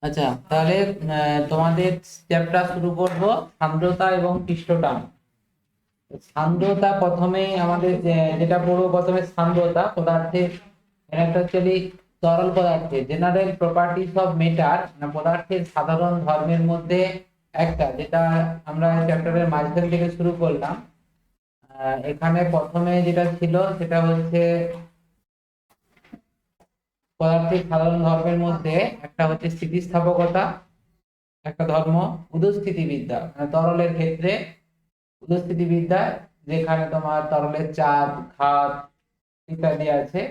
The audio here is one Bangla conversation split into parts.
আচ্ছা, তাহলে তোমাদের চ্যাপ্টার শুরু করব সান্দ্রতা এবং পৃষ্ঠটান। সান্দ্রতা প্রথমে আমাদের যেটা পড়বো, প্রথমে সান্দ্রতা পদার্থের, একটা হচ্ছে তরল পদার্থের জেনারেল প্রপার্টিস অফ মেটার, পদার্থের সাধারণ ধর্মের মধ্যে একটা, যেটা আমরা চ্যাপ্টারের মাঝখান থেকে শুরু করলাম। এখানে প্রথমে যেটা ছিল সেটা হচ্ছে পদার্থের সাধারণ ধর্মের মধ্যে একটা হচ্ছে স্থিতিস্থাপকতা, একটা ধর্ম উদস্থিতিবিদ্যা, তরলের ক্ষেত্রে উদস্থিতিবিদ্যা, যেখানে তোমার তরলের চাপ, ঘাত ইত্যাদি আছে।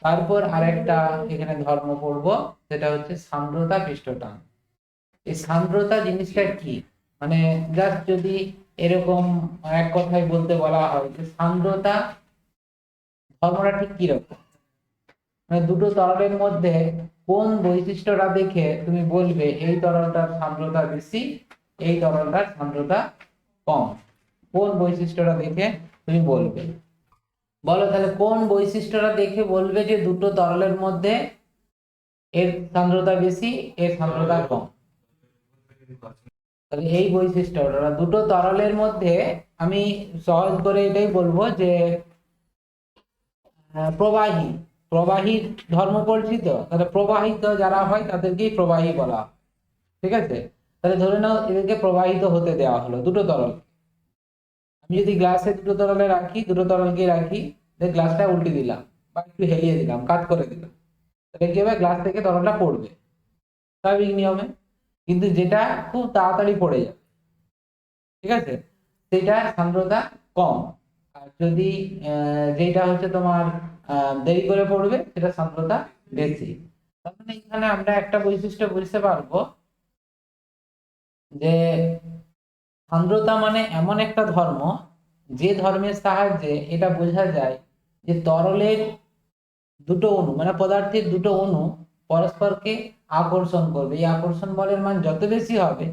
তারপর আরেকটা এখানে ধর্ম পড়বো, সেটা হচ্ছে সান্দ্রতা পৃষ্ঠটান। এই সান্দ্রতা জিনিসটা কি, মানে জাস্ট যদি এরকম এক কথায় বলতে বলা হয় যে সান্দ্রতা ধর্মটা ঠিক কিরকম, মানে দুটো তরলের মধ্যে কোন বৈশিষ্ট্যটা দেখে তুমি বলবে এই তরলটার সান্দ্রতা বেশি, এই তরলটার সান্দ্রতা কম, কোন বৈশিষ্ট্যটা দেখে তুমি বলবে? বলো তাহলে, কোন বৈশিষ্ট্যটা দেখে বলবে যে দুটো তরলের মধ্যে এর সান্দ্রতা বেশি, এর সান্দ্রতা কম? তাহলে এই বৈশিষ্ট্যটা দুটো তরলের মধ্যে, আমি সহজ করে এটাই বলবো যে প্রবাহী, প্রবাহী ধর্ম পড়ছি তো, তাহলে প্রবাহিত যারা হয় তাদেরকেই প্রবাহী বলা হয়। ঠিক আছে, তাহলে ধরে নাও এদেরকে প্রবাহিত হতে দেওয়া হলো দুটো তরল। আমি যদি গ্লাসে দুটো তরলে রাখি, দুটো তরলকে রাখি, গ্লাসটা উল্টে দিলাম বা একটু হেলিয়ে দিলাম, কাট করে দিলাম, তাহলে কি হবে? গ্লাস থেকে তরলটা পড়বে স্বাভাবিক নিয়মে, কিন্তু যেটা খুব তাড়াতাড়ি পড়ে যাবে, ঠিক আছে, সেটা সান্দ্রতা কম। আর যদি যেটা হচ্ছে তোমার দেরি করে পড়বে, সেটা সান্দ্রতা বেশি। তার মানে এখানে আমরা একটা বৈশিষ্ট্য বুঝতে পারবো যে সান্দ্রতা মানে এমন একটা ধর্ম, যে ধর্মের সাহায্যে এটা বোঝা যায় যে তরলের দুটো অণু, মানে পদার্থের দুটো অণু পরস্পরকে আকর্ষণ করবে। এই আকর্ষণ বলের মান যত বেশি হবে,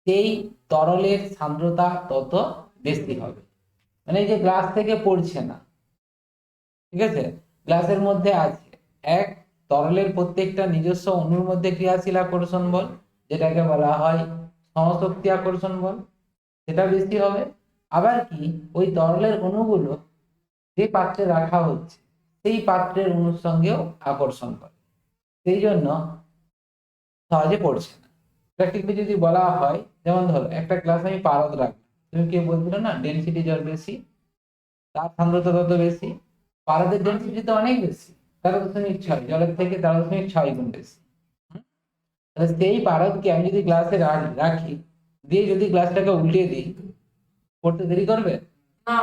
সেই তরলের সান্দ্রতা তত বেশি হবে। মানে এই যে গ্লাস থেকে পড়ছে না, ঠিক আছে, গ্লাসের মধ্যে আছে এক তরলের প্রত্যেকটা নিজস্ব অণুর মধ্যে ক্রিয়াশীল আকর্ষণ বল, যেটাকে বলা হয় সহশক্তি আকর্ষণ বল, সেটা বেশি হবে। আবার কি, ওই তরলের অণুগুলো যে পাত্রে রাখা হচ্ছে সেই পাত্রের অণুর সঙ্গেও আকর্ষণ করে, সেই জন্য সহজে পড়ছে না। প্র্যাকটিক্যালি যদি বলা হয়, যেমন ধরো একটা গ্লাস আমি পারদ রাখলাম, তুমি কে বলছিল না ডেনসিটি যত বেশি তার সান্দ্রতা তত বেশি, পারদের ডেনসিটি তো অনেক বেশি, 13.6, জলের থেকে 13.6 গুণ বেশি। হুম? তাহলে সেই পারদকে আমি যদি গ্লাসে রাখি, দিয়ে যদি গ্লাসটাকে উল্টে দিই, পড়তে দেরি করবে না।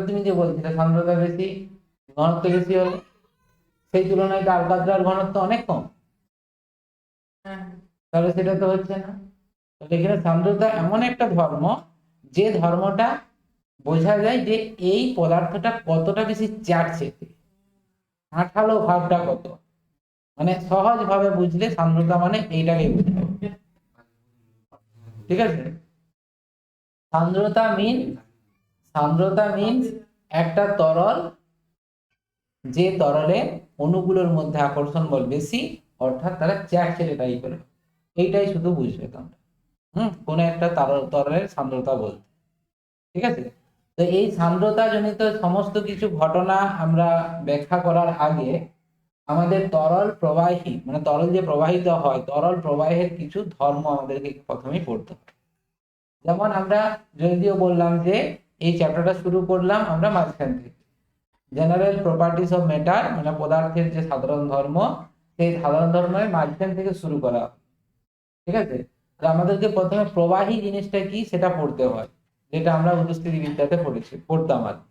তুমি যে বলছিলে সান্দ্রতা বেশি, ঘনত্ব বেশি হলে, সেই তুলনায় তো আলকাতরার ঘনত্ব অনেক কম, তাহলে সেটা তো হচ্ছে না। তাহলে এখানে সান্দ্রতা এমন একটা ধর্ম, যে ধর্মটা বোঝা যায় যে এই পদার্থটা কতটা বেশি চাটছে, আঠালো ভাবটা কত, মানে সহজ ভাবে বুঝলে সান্দ্রতা মানে এইটাকে বুঝতে হবে। ঠিক আছে, সান্দ্রতা মিন, সান্দ্রতা মিনস একটা তরল, যে তরলে অণুগুলোর মধ্যে আকর্ষণ বল বেশি, অর্থাৎ তারা চ্যাটচেটে টাইপের, এইটাই শুধু বুঝবে তোমরা কোন একটা তরলের সান্দ্রতা বলতে। ঠিক আছে, তো এই সান্দ্রতা জনিত সমস্ত কিছু ঘটনা আমরা ব্যাখ্যা করার আগে আমাদের তরল প্রবাহী, মানে তরল যে প্রবাহিত হয়, তরল প্রবাহের কিছু ধর্ম আমাদেরকে প্রথমেই পড়তে হবে। যেমন আমরা যদিও বললাম যে এই চ্যাপ্টারটা শুরু করলাম আমরা মাঝখান থেকে, জেনারেল প্রপার্টিস অফ ম্যাটার, মানে পদার্থের যে সাধারণ ধর্ম, সেই সাধারণ ধর্মের মাঝখান থেকে শুরু করা। ঠিক আছে, তো আমাদেরকে প্রথমে প্রবাহী জিনিসটা কি সেটা পড়তে হয়, যেটা আমরা উপস্থিতি বিদ্যাতে পড়তাম আর কি।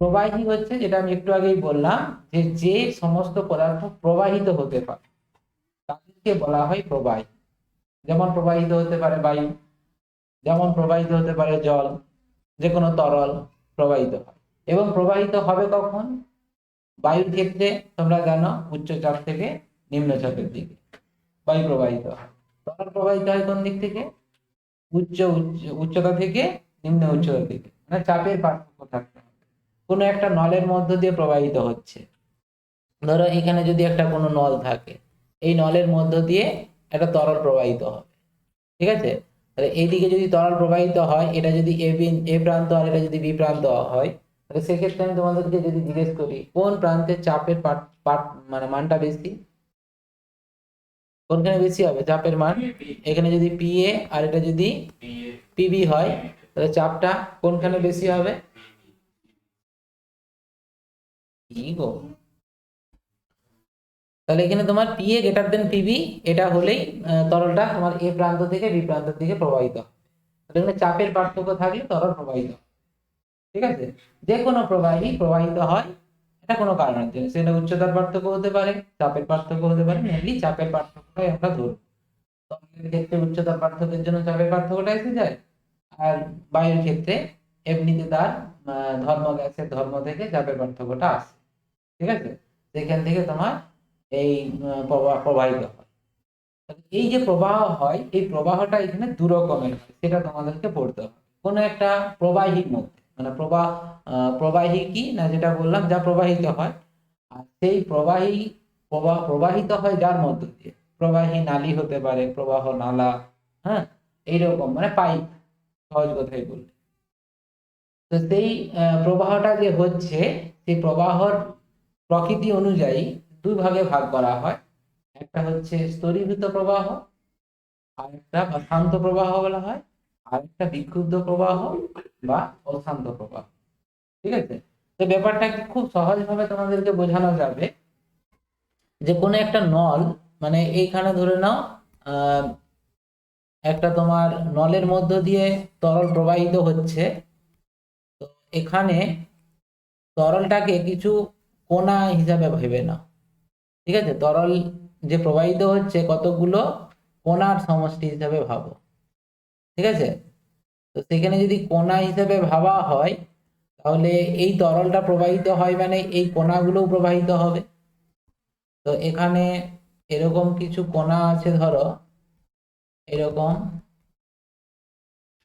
প্রবাহী হচ্ছে, যেটা আমি একটু আগেই বললাম, যে যে সমস্ত পদার্থ প্রবাহিত হতে পারে তাদেরকে বলা হয় প্রবাহী। যেমন প্রবাহিত হতে পারে বায়ু, যেমন প্রবাহিত হতে পারে জল, যে কোনো তরল প্রবাহিত হয়। এবং প্রবাহিত হবে কখন? বায়ুর ক্ষেত্রে তোমরা জানো উচ্চ চাপ থেকে নিম্ন চাপের দিকে বায়ু প্রবাহিত হয়। তরল প্রবাহিত হয় কোন দিক থেকে? উচ্চতা থেকে নিম্ন উচ্চতার দিকে, মানে চাপের পার্থক্য থাকতে হবে। কোনো একটা নলের মধ্য দিয়ে প্রবাহিত হচ্ছে, ধরো এখানে যদি একটা কোনো নল থাকে, এই নলের মধ্য দিয়ে একটা তরল প্রবাহিত হবে, ঠিক আছে। তাহলে এইদিকে যদি তরল প্রবাহিত হয়, এটা যদি এ প্রান্ত আর এটা যদি বি প্রান্ত হয়, তাহলে সেক্ষেত্রে আমি তোমাদেরকে যদি জিজ্ঞেস করি কোন প্রান্তের চাপের মানে মানটা বেশি, কোনখানে বেশি হবে চাপের মান? এখানে যদি পি এ আর এটা যদি পিবি হয়, তাহলে চাপটা কোনখানে বেশি হবে? কি গো, তাহলে এখানে তোমার P A greater than PB, এটা হলেই তরলটা তোমার এ প্রান্ত থেকে বি প্রান্তের দিকে প্রবাহিত হবে। তাহলে এখানে চাপের পার্থক্য থাকলে তরল প্রবাহিত হবে, ঠিক আছে। যে কোনো প্রবাহী প্রবাহিত হয়, এটা কোনো কারণের জন্য, সেটা উচ্চতার পার্থক্য হতে পারে, চাপের পার্থক্য হতে পারে, মেনলি চাপের পার্থক্যটাই আমরা ধরব। তরলের ক্ষেত্রে উচ্চতার পার্থক্যের জন্য চাপের পার্থক্যটা এসে যায়, আর বায়ুর ক্ষেত্রে এমনিতে তার ধর্ম, গ্যাসের ধর্ম থেকে চাপের পার্থক্যটা আসে, ঠিক আছে। সেখান থেকে তোমার এই প্রবাহিত হয়। এই যে প্রবাহ হয়, এই প্রবাহটা এখানে দু রকমের হয়, সেটা তোমাদেরকে পড়তে হবে। কোনো একটা প্রবাহীর মধ্যে, মানে প্রবাহী কি না, যেটা বললাম যা প্রবাহিত হয়, আর সেই প্রবাহিত হয় যার মধ্য দিয়ে, প্রবাহী নালী হতে পারে, প্রবাহ নালা, হ্যাঁ, এইরকম মানে পাইপ, সহজ কথাই বললে। তো সেই প্রবাহটা যে হচ্ছে, সেই প্রবাহর প্রকৃতি অনুযায়ী দুই ভাগে ভাগ করা হয়। একটা হচ্ছে স্তরীভূত প্রবাহ, আর একটা বা শান্ত প্রবাহ বলা হয়, আর একটা বিক্ষুব্ধ প্রবাহ বা অশান্ত প্রবাহ, ঠিক আছে। তো ব্যাপারটা খুব সহজ ভাবে তোমাদেরকে বোঝানো যাবে যে কোনো একটা নল, মানে এইখানে ধরে নাও আহ একটা তোমার নলের মধ্য দিয়ে তরল প্রবাহিত হচ্ছে। তো এখানে তরলটাকে কিছু কণা হিসাবে ভেবে নাও, ঠিক আছে। তরল যে প্রবাহিত হচ্ছে কতগুলো কণার সমষ্টি হিসাবে ভাবো, ঠিক আছে। তো সেখানে যদি কণা হিসাবে ভাবা হয়, তাহলে এই তরলটা প্রবাহিত হয় মানে এই কণাগুলোও প্রবাহিত হবে। তো এখানে এরকম কিছু কণা আছে, ধরো এরকম,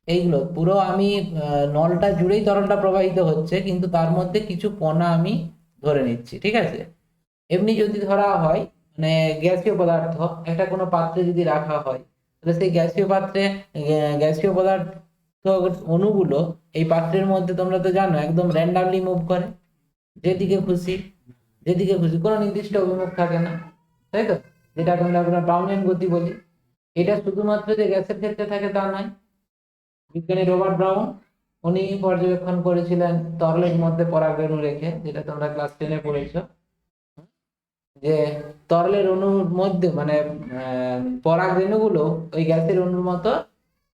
এইগুলো পুরো আমি নলটা জুড়েই তরলটা প্রবাহিত হচ্ছে, কিন্তু তার মধ্যে কিছু কণা আমি ধরে নিচ্ছি, ঠিক আছে। এমনি যদি ধরা হয়, মানে গ্যাসীয় পদার্থ একটা কোনো পাত্রে যদি রাখা হয়, তাহলে সেই গ্যাসীয় পাত্রে গ্যাসীয় পদার্থ অণুগুলো এই পাত্রের মধ্যে তোমরা তো জানো একদম র্যান্ডামলি মুভ করে, যেদিকে খুশি, যেদিকে খুশি, কোনো নির্দিষ্ট অভিমুখ থাকে না, তাই তো, যেটা আমরা ব্রাউনিয়ান গতি বলি। এটা শুধুমাত্র যে গ্যাসের ক্ষেত্রে থাকে তা নয়। বিজ্ঞানী রবার্ট ব্রাউন, উনি পর্যবেক্ষণ করেছিলেন তরলের মধ্যে পরাগরেণু রেখে, যেটা তোমরা ক্লাস 10-এ পড়েছো, যে তরলের অণুর মধ্যে মানে পরাগরেণুগুলো ওই গ্যাসের অণুর মতো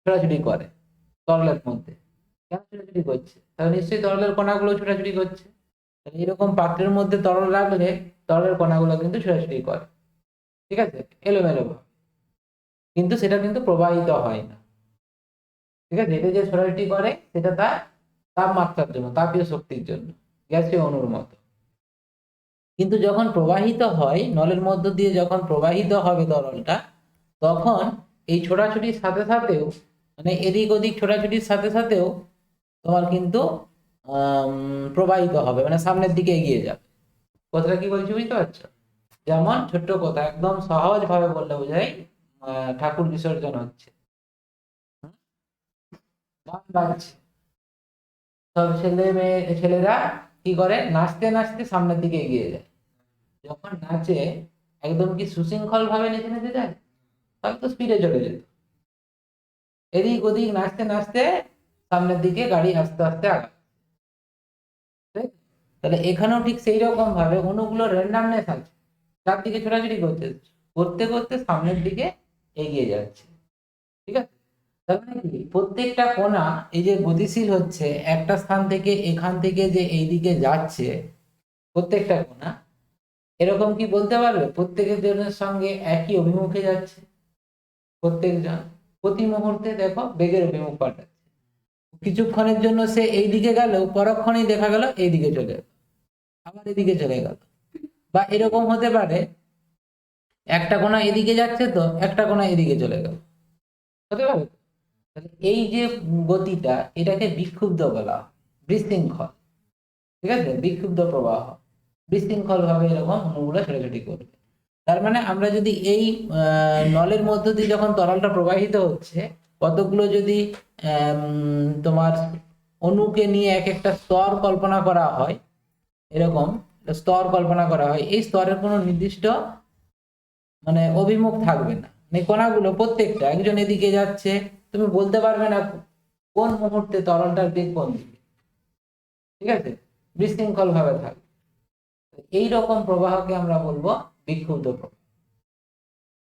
ছোটাছুটি করে তরলের মধ্যে। কেন ছোটাছুটি করছে? তাহলে নিশ্চয়ই তরলের কণাগুলো ছোটাছুটি করছে। তাহলে এরকম পাত্রের মধ্যে তরল রাখলে তরলের কণাগুলো কিন্তু ছোটাছুটি করে, ঠিক আছে, এলোমেলো ভাবে। কিন্তু সেটা কিন্তু প্রবাহিত হয় না, ঠিক আছে। এটা যে ছোটাছুটি করে সেটা তার তাপমাত্রার জন্য, তাপীয় শক্তির জন্য, গ্যাসীয় অণুর মতো। কিন্তু যখন প্রবাহিত হয় নলের মধ্য দিয়ে, যখন প্রবাহিত হবে তরলটা, তখন এই ছোটাছুটির সাথে সাথেও, মানে এদিক ওদিক ছোটাছুটির সাথে সাথেও তোমার কিন্তু প্রবাহিত হবে, মানে সামনের দিকে এগিয়ে যাবে। কথাটা কি বলছি বুঝতে পারছো? যেমন ছোট্ট কথা, একদম সহজ ভাবে বললে বোঝাই, ঠাকুর বিসর্জন হচ্ছে, গান বাজছে, সব ছেলেরা কি করে, নাচতে নাচতে সামনের দিকে এগিয়ে যায়। যখন নাচে একদম কি সুশৃঙ্খল ভাবে নেচে নেচে যায়? তাহলে তো স্পিডে চলে যেত। এদিক ওদিক নাচতে নাচতে সামনের দিকে গাড়ি আস্তে আস্তে আগায়, তাই তো? তাহলে এখানেও ঠিক সেই রকম ভাবে অণুগুলো র্যান্ডামনেস আছে, চারদিকে ছোটাছুটি করতে করতে করতে সামনের দিকে এগিয়ে যাচ্ছে, ঠিক আছে। তার মানে কি, প্রত্যেকটা কণা এই যে গতিশীল হচ্ছে একটা স্থান থেকে, এখান থেকে যে এইদিকে যাচ্ছে, প্রত্যেকটা কণা এরকম কি বলতে পারবে প্রত্যেকের জনের সঙ্গে একই অভিমুখে যাচ্ছে? প্রত্যেকজন প্রতি মুহূর্তে দেখো বেগের অভিমুখ পাল্টাচ্ছে। কিছুক্ষণের জন্য সে এই দিকে গেল, পরক্ষণেই দেখা গেল এইদিকে চলে গেল, আবার এদিকে চলে গেল। বা এরকম হতে পারে একটা কোণা এদিকে যাচ্ছে, তো একটা কোণা এদিকে চলে গেল, হতে পারে। তাহলে এই যে গতিটা, এটাকে বিক্ষুব্ধ বলা হয়, বিশৃঙ্খল, ঠিক আছে, বিক্ষুব্ধ প্রবাহ। বিশৃঙ্খল ভাবে এরকম অণুগুলো ছোটাছুটি করবে। তার মানে আমরা যদি এই নলের মধ্য দিয়ে যখন তরলটা প্রবাহিত হচ্ছে, কতগুলো যদি তোমার অণুকে নিয়ে এক একটা স্তর কল্পনা করা হয়, এরকম স্তর কল্পনা করা হয়, এই স্তরের কোনো নির্দিষ্ট মানে অভিমুখ থাকবে না। মানে কণাগুলো প্রত্যেকটা একজন এদিকে যাচ্ছে, তুমি বলতে পারবে না কোন মুহূর্তে তরলটার বেগ কোন দিকে, ঠিক আছে, বিশৃঙ্খল ভাবে থাকবে। এই রকম প্রবাহকে আমরা বলবো বিক্ষুব্ধ প্রবাহ,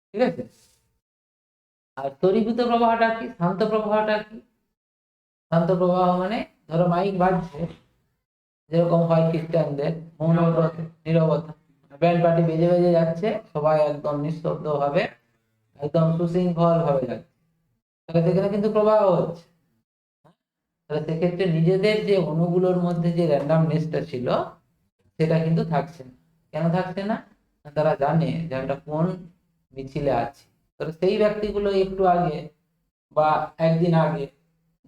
ঠিক আছে। আর তড়িৎ প্রবাহটা কি, শান্ত প্রবাহটা কি? শান্ত প্রবাহ মানে ধরো মাইক বাজছে, যেরকম হয় খ্রিস্টানদের মৌন ব্রত, নীরবতা, ব্যান্ড পার্টি বেজে বেজে যাচ্ছে, সবাই একদম নিস্তব্ধ ভাবে, একদম সুশৃঙ্খল ভাবে যাচ্ছে, তাহলে সেখানে কিন্তু প্রবাহ হচ্ছে। তাহলে সেক্ষেত্রে নিজেদের যে অণুগুলোর মধ্যে যে র্যান্ডামনেসটা ছিল সেটা কিন্তু থাকছে না। কেন থাকছে না? তারা জানে যে আমরা কোন মিছিলে আছি। তাহলে সেই ব্যক্তিগুলো একটু আগে বা একদিন আগে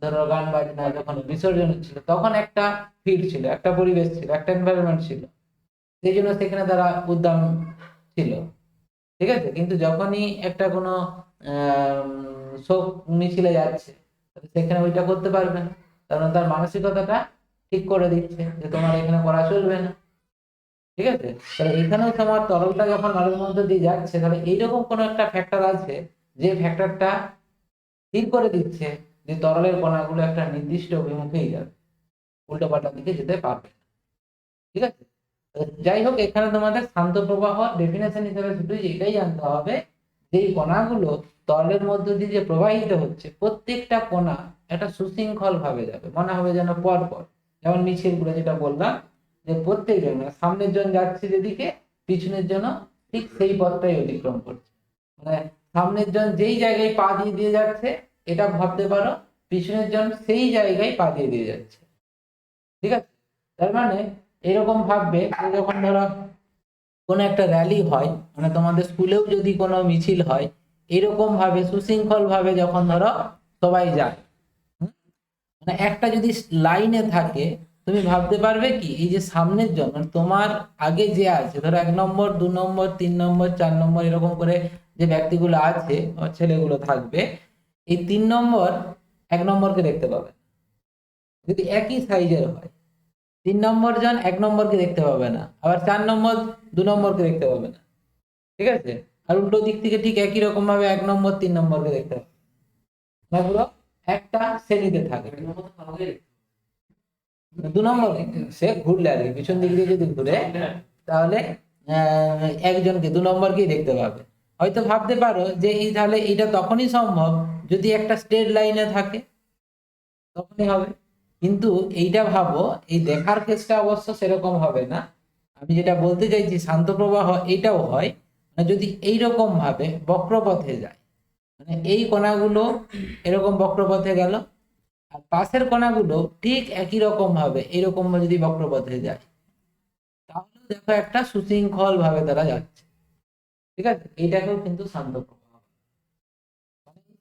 ধরো গান বাজনা যখন বিসর্জন ছিল, তখন একটা ফিল ছিল, একটা পরিবেশ ছিল, একটা এনভায়রনমেন্ট ছিল, সেই জন্য সেখানে তারা উদ্যম ছিল, ঠিক আছে। কিন্তু যখনই একটা কোনো শোক মিছিলে যাচ্ছে, সেখানে ওইটা করতে পারবে না, কারণ তার মানসিকতাটা ঠিক করে দিচ্ছে যে তোমার এখানে করা চলবে না, ঠিক আছে। তাহলে এখানেও তোমার তরলটা যখন নলের মধ্যে দিয়ে যাচ্ছে, তাহলে এইরকম কোনো একটা ফ্যাক্টর আছে যে ফ্যাক্টরটা স্থির করে দিচ্ছে যে তরলের কণাগুলো একটা নির্দিষ্ট অভিমুখেই যাবে, উল্টো পাল্টা দিকে যেতে পারবে না, ঠিক আছে। যাই হোক, এখানে তোমাদের শান্ত প্রবাহ ডেফিনেশন হিসেবে শুধু এটাই জানতে হবে যে এই কণাগুলো তরলের মধ্য দিয়ে যে প্রবাহিত হচ্ছে, প্রত্যেকটা কণা একটা সুশৃঙ্খল ভাবে যাবে, মনে হবে যেন পর পর, যেমন মিছিলগুলো যেটা বললাম, যে প্রত্যেকজন মানে সামনের জন যাচ্ছে যেদিকে, পিছনের জন্য ঠিক সেই পথটাই অতিক্রম করছে। মানে সামনের জন যেই জায়গায় পা দিয়ে দিয়ে যাচ্ছে, এটা ভাবতে পারো পিছনের জন সেই জায়গায় পা দিয়ে দিয়ে যাচ্ছে, ঠিক আছে। তার মানে এরকম ভাববে যে যখন ধরো কোনো একটা র্যালি হয়, মানে তোমাদের স্কুলেও যদি কোনো মিছিল হয়, এরকম ভাবে সুশৃঙ্খল ভাবে যখন ধরো সবাই যায়, হুম, মানে একটা যদি লাইনে থাকে, তুমি ভাবতে পারবে কি এই যে সামনের জন মানে তোমার আগে যে আছে, ধরো 1 নম্বর 2 নম্বর 3 নম্বর 4 নম্বর এরকম করে যে ব্যক্তিগুলো আছে, ছেলেগুলো থাকবে, এই 3 নম্বর 1 নম্বরকে দেখতে পাবে যদি একই সাইজের হয়। 3 নম্বর জন 1 নম্বরকে দেখতে পাবে না, আবার 4 নম্বর 2 নম্বরকে দেখতে পাবে না, ঠিক আছে। আর উল্টো দিক থেকে ঠিক একই রকম ভাবে 1 নম্বর 3 নম্বরকে দেখতে পাবে না, পুরো একটা শ্রেণীতে থাকে। 2 নম্বর সে ঘুরলে আর কি, পিছন দিক দিয়ে যদি ঘুরে, তাহলে একজনকে 2 নম্বরকেই দেখতে পাবে। হয়তো ভাবতে পারো যে এই তাহলে এটা তখনই সম্ভব যদি একটা স্ট্রেট লাইনে থাকে, তখনই হবে। কিন্তু এইটা ভাবো, এই দেখার কেসটা অবশ্য সেরকম হবে না। আমি যেটা বলতে চাইছি শান্ত প্রবাহ এটাও হয়, মানে যদি এইরকম ভাবে বক্রপথে যায়, মানে এই কণাগুলো এরকম বক্রপথে গেল, আর পাশের কণাগুলো ঠিক একই রকম ভাবে এরকম যদি বক্রপথে যায়, তাহলে দেখো একটা সুশৃঙ্খল ভাবে তারা যাচ্ছে, ঠিক আছে। এইটাকেও কিন্তু শান্ত প্রবাহ।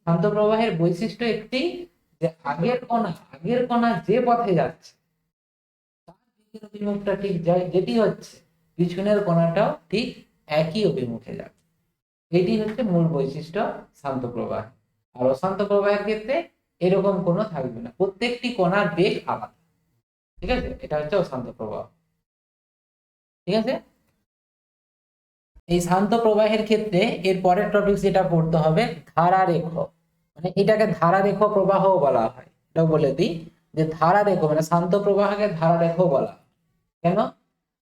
শান্ত প্রবাহের বৈশিষ্ট্য একটি, যে আগের কণা যে পথে যাচ্ছে তার দিকের অভিমুখটা ঠিক যায় যেটি হচ্ছে, পিছনের কণাটাও ঠিক একই অভিমুখে যাবে। এটি হচ্ছে মূল বৈশিষ্ট্য শান্ত প্রবাহ। আর অশান্ত প্রবাহের ক্ষেত্রে এরকম কোনো থাকবে না, প্রত্যেকটি কণার বেগ আলাদা, ঠিক আছে। এটা হচ্ছে অশান্ত প্রবাহ, ঠিক আছে। এই শান্ত প্রবাহের ক্ষেত্রে এর পরের টপিক যেটা পড়তে হবে ধারারেখ, মানে এটাকে ধারারেখ প্রবাহ বলা হয়। এটাও বলে দিই যে ধারারেখ মানে শান্ত প্রবাহকে ধারারেখ বলা হয়। কেন?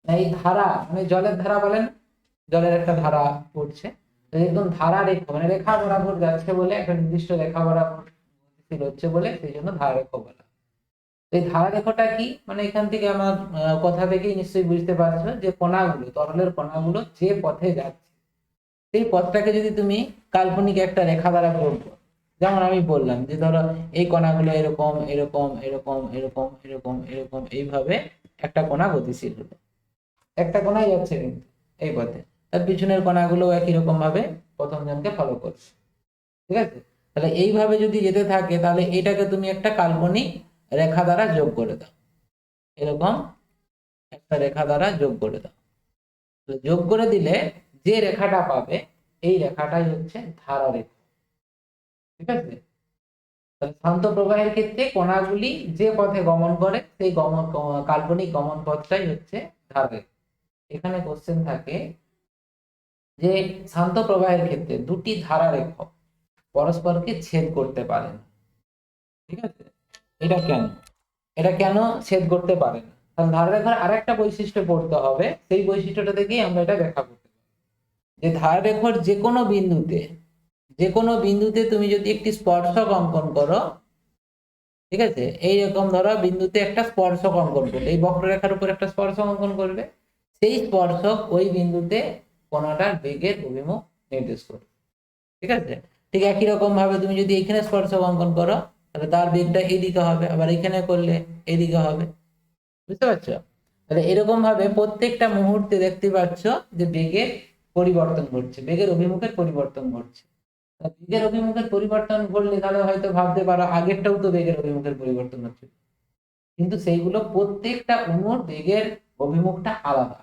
না এই ধারা মানে জলের ধারা বলেন, জলের একটা ধারা পড়ছে, তো একদম ধারারেখ মানে রেখা বরাবর যাচ্ছে বলে, একটা নির্দিষ্ট রেখা বরাবর গতিশীল হচ্ছে বলে সেই জন্য ধারারেখ বলা হয়। এই ধারারেখাটা কি, মানে এখান থেকে আমার কথা থেকেই নিশ্চয়ই বুঝতে পারছো যে কণাগুলো, তরলের কণাগুলো যে পথে যাচ্ছে, সেই পথটাকে যদি তুমি কাল্পনিক একটা রেখা দ্বারা করবো, যেমন আমি বললাম যে ধরো এই কণাগুলো এরকম এরকম এরকম এরকম এরকম এরকম এইভাবে একটা কণা গতিশীল হলো, একটা কণাই যাচ্ছে কিন্তু এই পথে, তার পিছনের কণাগুলো একই রকম ভাবে প্রথম জনকে ফলো করছে, ঠিক আছে। তাহলে এইভাবে যদি যেতে থাকে, তাহলে এটাকে তুমি একটা কাল্পনিক রেখা দ্বারা যোগ করে দাও, এরকম একটা রেখা দ্বারা যোগ করে দাও। তো যোগ করে দিলে যে রেখাটা পাবে এই রেখাটাই হচ্ছে ধারা রেখা। ঠিক আছে, তাহলে শান্ত প্রবাহের ক্ষেত্রে কণাগুলি যে পথে গমন করে সেই কাল্পনিক গমন পথটাই হচ্ছে ধারা রেখা। এখানে কোশ্চেন থাকে যে শান্ত প্রবাহের ক্ষেত্রে দুটি ধারা রেখা পরস্পরকে ছেদ করতে পারে না। ঠিক আছে, এটা কেন, এটা কেন ছেদ করতে পারে না? কারণ ধারারেখার আরেকটা বৈশিষ্ট্য পড়তে হবে, সেই বৈশিষ্ট্যটা থেকেই আমরা এটা ব্যাখ্যা করতে পারি যে ধারারেখার যে কোনো বিন্দুতে তুমি যদি একটি স্পর্শক অঙ্কন করো, ঠিক আছে, এইরকম ধরো বিন্দুতে একটা স্পর্শক অঙ্কন করলে এই বক্ররেখার উপর একটা স্পর্শক অঙ্কন করবে, সেই স্পর্শক ওই বিন্দুতে কোণাটার বেগের অভিমুখ নির্দেশ করবে। ঠিক আছে, ঠিক একই রকম ভাবে তুমি যদি এখানে স্পর্শক অঙ্কন করো তাহলে তার বেগটা এইদিকে হবে, আবার এখানে করলে এইদিকে হবে। বুঝতে পারছো? তাহলে এরকম ভাবে প্রত্যেকটা মুহূর্তে দেখতে পাচ্ছ যে বেগের পরিবর্তন ঘটছে, বেগের অভিমুখের পরিবর্তন ঘটছে। বেগের অভিমুখের পরিবর্তন ঘটলে তাহলে হয়তো ভাবতে পারো আগেরটাও তো বেগের অভিমুখের পরিবর্তন হচ্ছে, কিন্তু সেইগুলো প্রত্যেকটা অণুর বেগের অভিমুখটা আলাদা।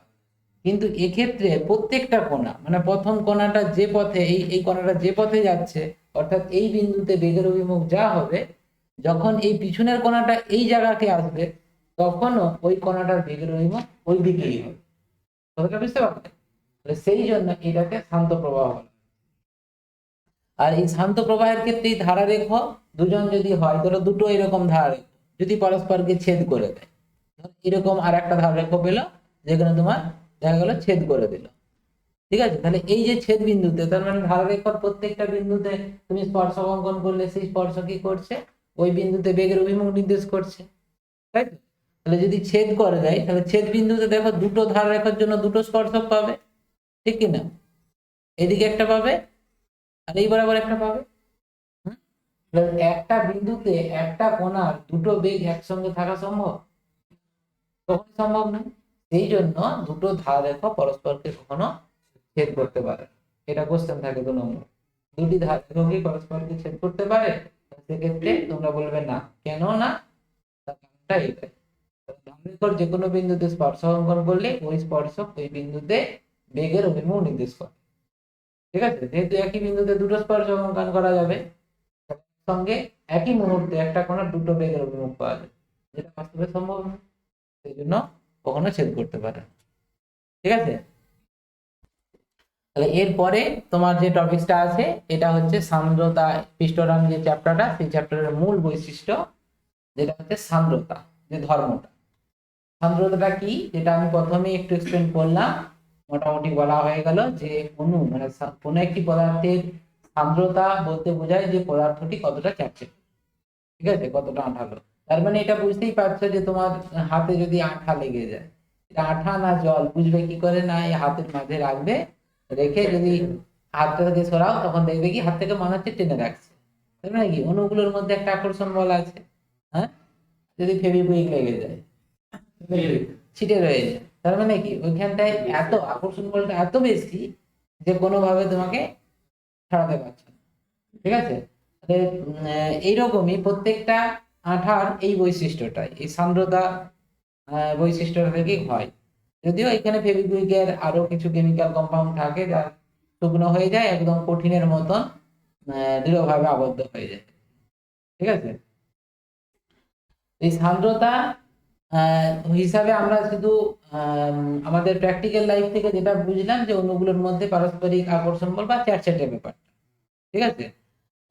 কিন্তু এক্ষেত্রে প্রত্যেকটা কোণা, মানে প্রথম কোণাটা যে পথে এই কোণাটা যে পথে যাচ্ছে, অর্থাৎ এই বিন্দুতে বেগের অভিমুখ যা হবে, যখন এই পিছনের কোণাটা এই জায়গাকে আসবে তখনও ওই কোণাটার বেগের অভিমুখ ওই দিকেই হবে। কথাটা বুঝতে পারলে? সেই জন্য এটাকে শান্ত প্রবাহ বলে। আর এই শান্ত প্রবাহের ক্ষেত্রে এই ধারারেখ দুজন যদি হয়, ধরো দুটো এরকম ধারারেখ যদি পরস্পরকে ছেদ করে দেয়, এরকম আর একটা ধারারেখ পেলো যেখানে তোমার দেখা গেল ছেদ করে দিল। ঠিক আছে, তাহলে এই যে ছেদ বিন্দুতে, তার মানে ধারারেখার প্রত্যেকটা বিন্দুতে তুমি স্পর্শক অঙ্কন করলে সেই স্পর্শ কি করছে, ওই বিন্দুতে বেগের অভিমুখ নির্দেশ করছে। তাই তো? তাহলে যদি ছেদ করে দেয় তাহলে ছেদ বিন্দুতে দেখো দুটো ধারারেখার জন্য দুটো স্পর্শক পাবে, ঠিক কিনা? এদিকে একটা পাবে আর এই বরাবর একটা পাবে। একটা বিন্দুতে একটা কোণার দুটো বেগ একসঙ্গে থাকা সম্ভব? কখনো সম্ভব নয়। সেই জন্য দুটো ধারারেখা পরস্পরকে কখনো ছেদ করতে পারে। এটা কোশ্চেন থাকে 2 নম্বর, দুটি ধারারেখা কি পরস্পরকে ছেদ করতে পারে? সেক্ষেত্রে তোমরা বলবে না। কেন না? তার কারণটা এটাই, ধারারেখার যে কোনো বিন্দুতে স্পর্শ অঙ্কন করলে ওই স্পর্শক ওই বিন্দুতে বেগের অভিমুখ নির্দেশ করে। ঠিক আছে, যেহেতু একই বিন্দুতে দুটো স্পর্শক অঙ্কন করা যাবে, সঙ্গে একই মুহূর্তে একটা কোণার দুটো বেগের অভিমুখ পাওয়া যায়, যেটা বাস্তবে সম্ভব না। সেই জন্য কখনো ছেদ করতে পারে। ঠিক আছে, তাহলে এরপরে তোমার যে টপিকটা আছে এটা হচ্ছে সান্দ্রতা পৃষ্ঠটান, যে চ্যাপ্টারটা, সেই চ্যাপ্টারের মূল বৈশিষ্ট্য যেটা হচ্ছে সান্দ্রতা, যে ধর্মটা। সান্দ্রতাটা কি, যেটা আমি প্রথমেই একটু এক্সপ্লেন করলাম, মোটামুটি বলা হয়ে গেল যে অণু মানে কোনো একটি পদার্থের সান্দ্রতা বলতে বোঝায় যে পদার্থটি কতটা চ্যাপটে, ঠিক আছে, কতটা আঠালো। তার মানে এটা বুঝতেই পারছো যে তোমার হাতে যদি আঠা লেগে যায়, এটা আঠা না জল বুঝবে কি করে? না এই হাতের মাঝে রাখবে, রেখে যদি হাতটা থেকে সরাও তখন দেখবে কি হাত থেকে মনে হচ্ছে টেনে রাখছে। তার মানে কি অণুগুলোর মধ্যে একটা আকর্ষণ বল আছে। হ্যাঁ, যদি ফেভিকুইক লেগে যায়, ছিটে রয়ে যায়, তার মানে কি ওইখানটায় এত আকর্ষণ বলটা এত বেশি যে কোনোভাবে তোমাকে ছাড়াতে পারছে না। ঠিক আছে, এইরকমই প্রত্যেকটা আঠার এই বৈশিষ্ট্যটাই, এই সান্দ্রতা বৈশিষ্ট্যটা থেকেই হয়। যদিও এখানে ফেভিকুইকের আরো কিছু কেমিক্যাল কম্পাউন্ড থাকে যা শুকনো হয়ে যায়, একদম কঠিনের মতন দৃঢ়ভাবে আবদ্ধ হয়ে যায়। ঠিক আছে, এই সান্দ্রতা হিসাবে আমরা শুধু আমাদের প্র্যাকটিক্যাল লাইফ থেকে যেটা বুঝলাম যে অণুগুলোর মধ্যে পারস্পরিক আকর্ষণ বল বা চ্যাটচ্যাটে ব্যাপারটা। ঠিক আছে,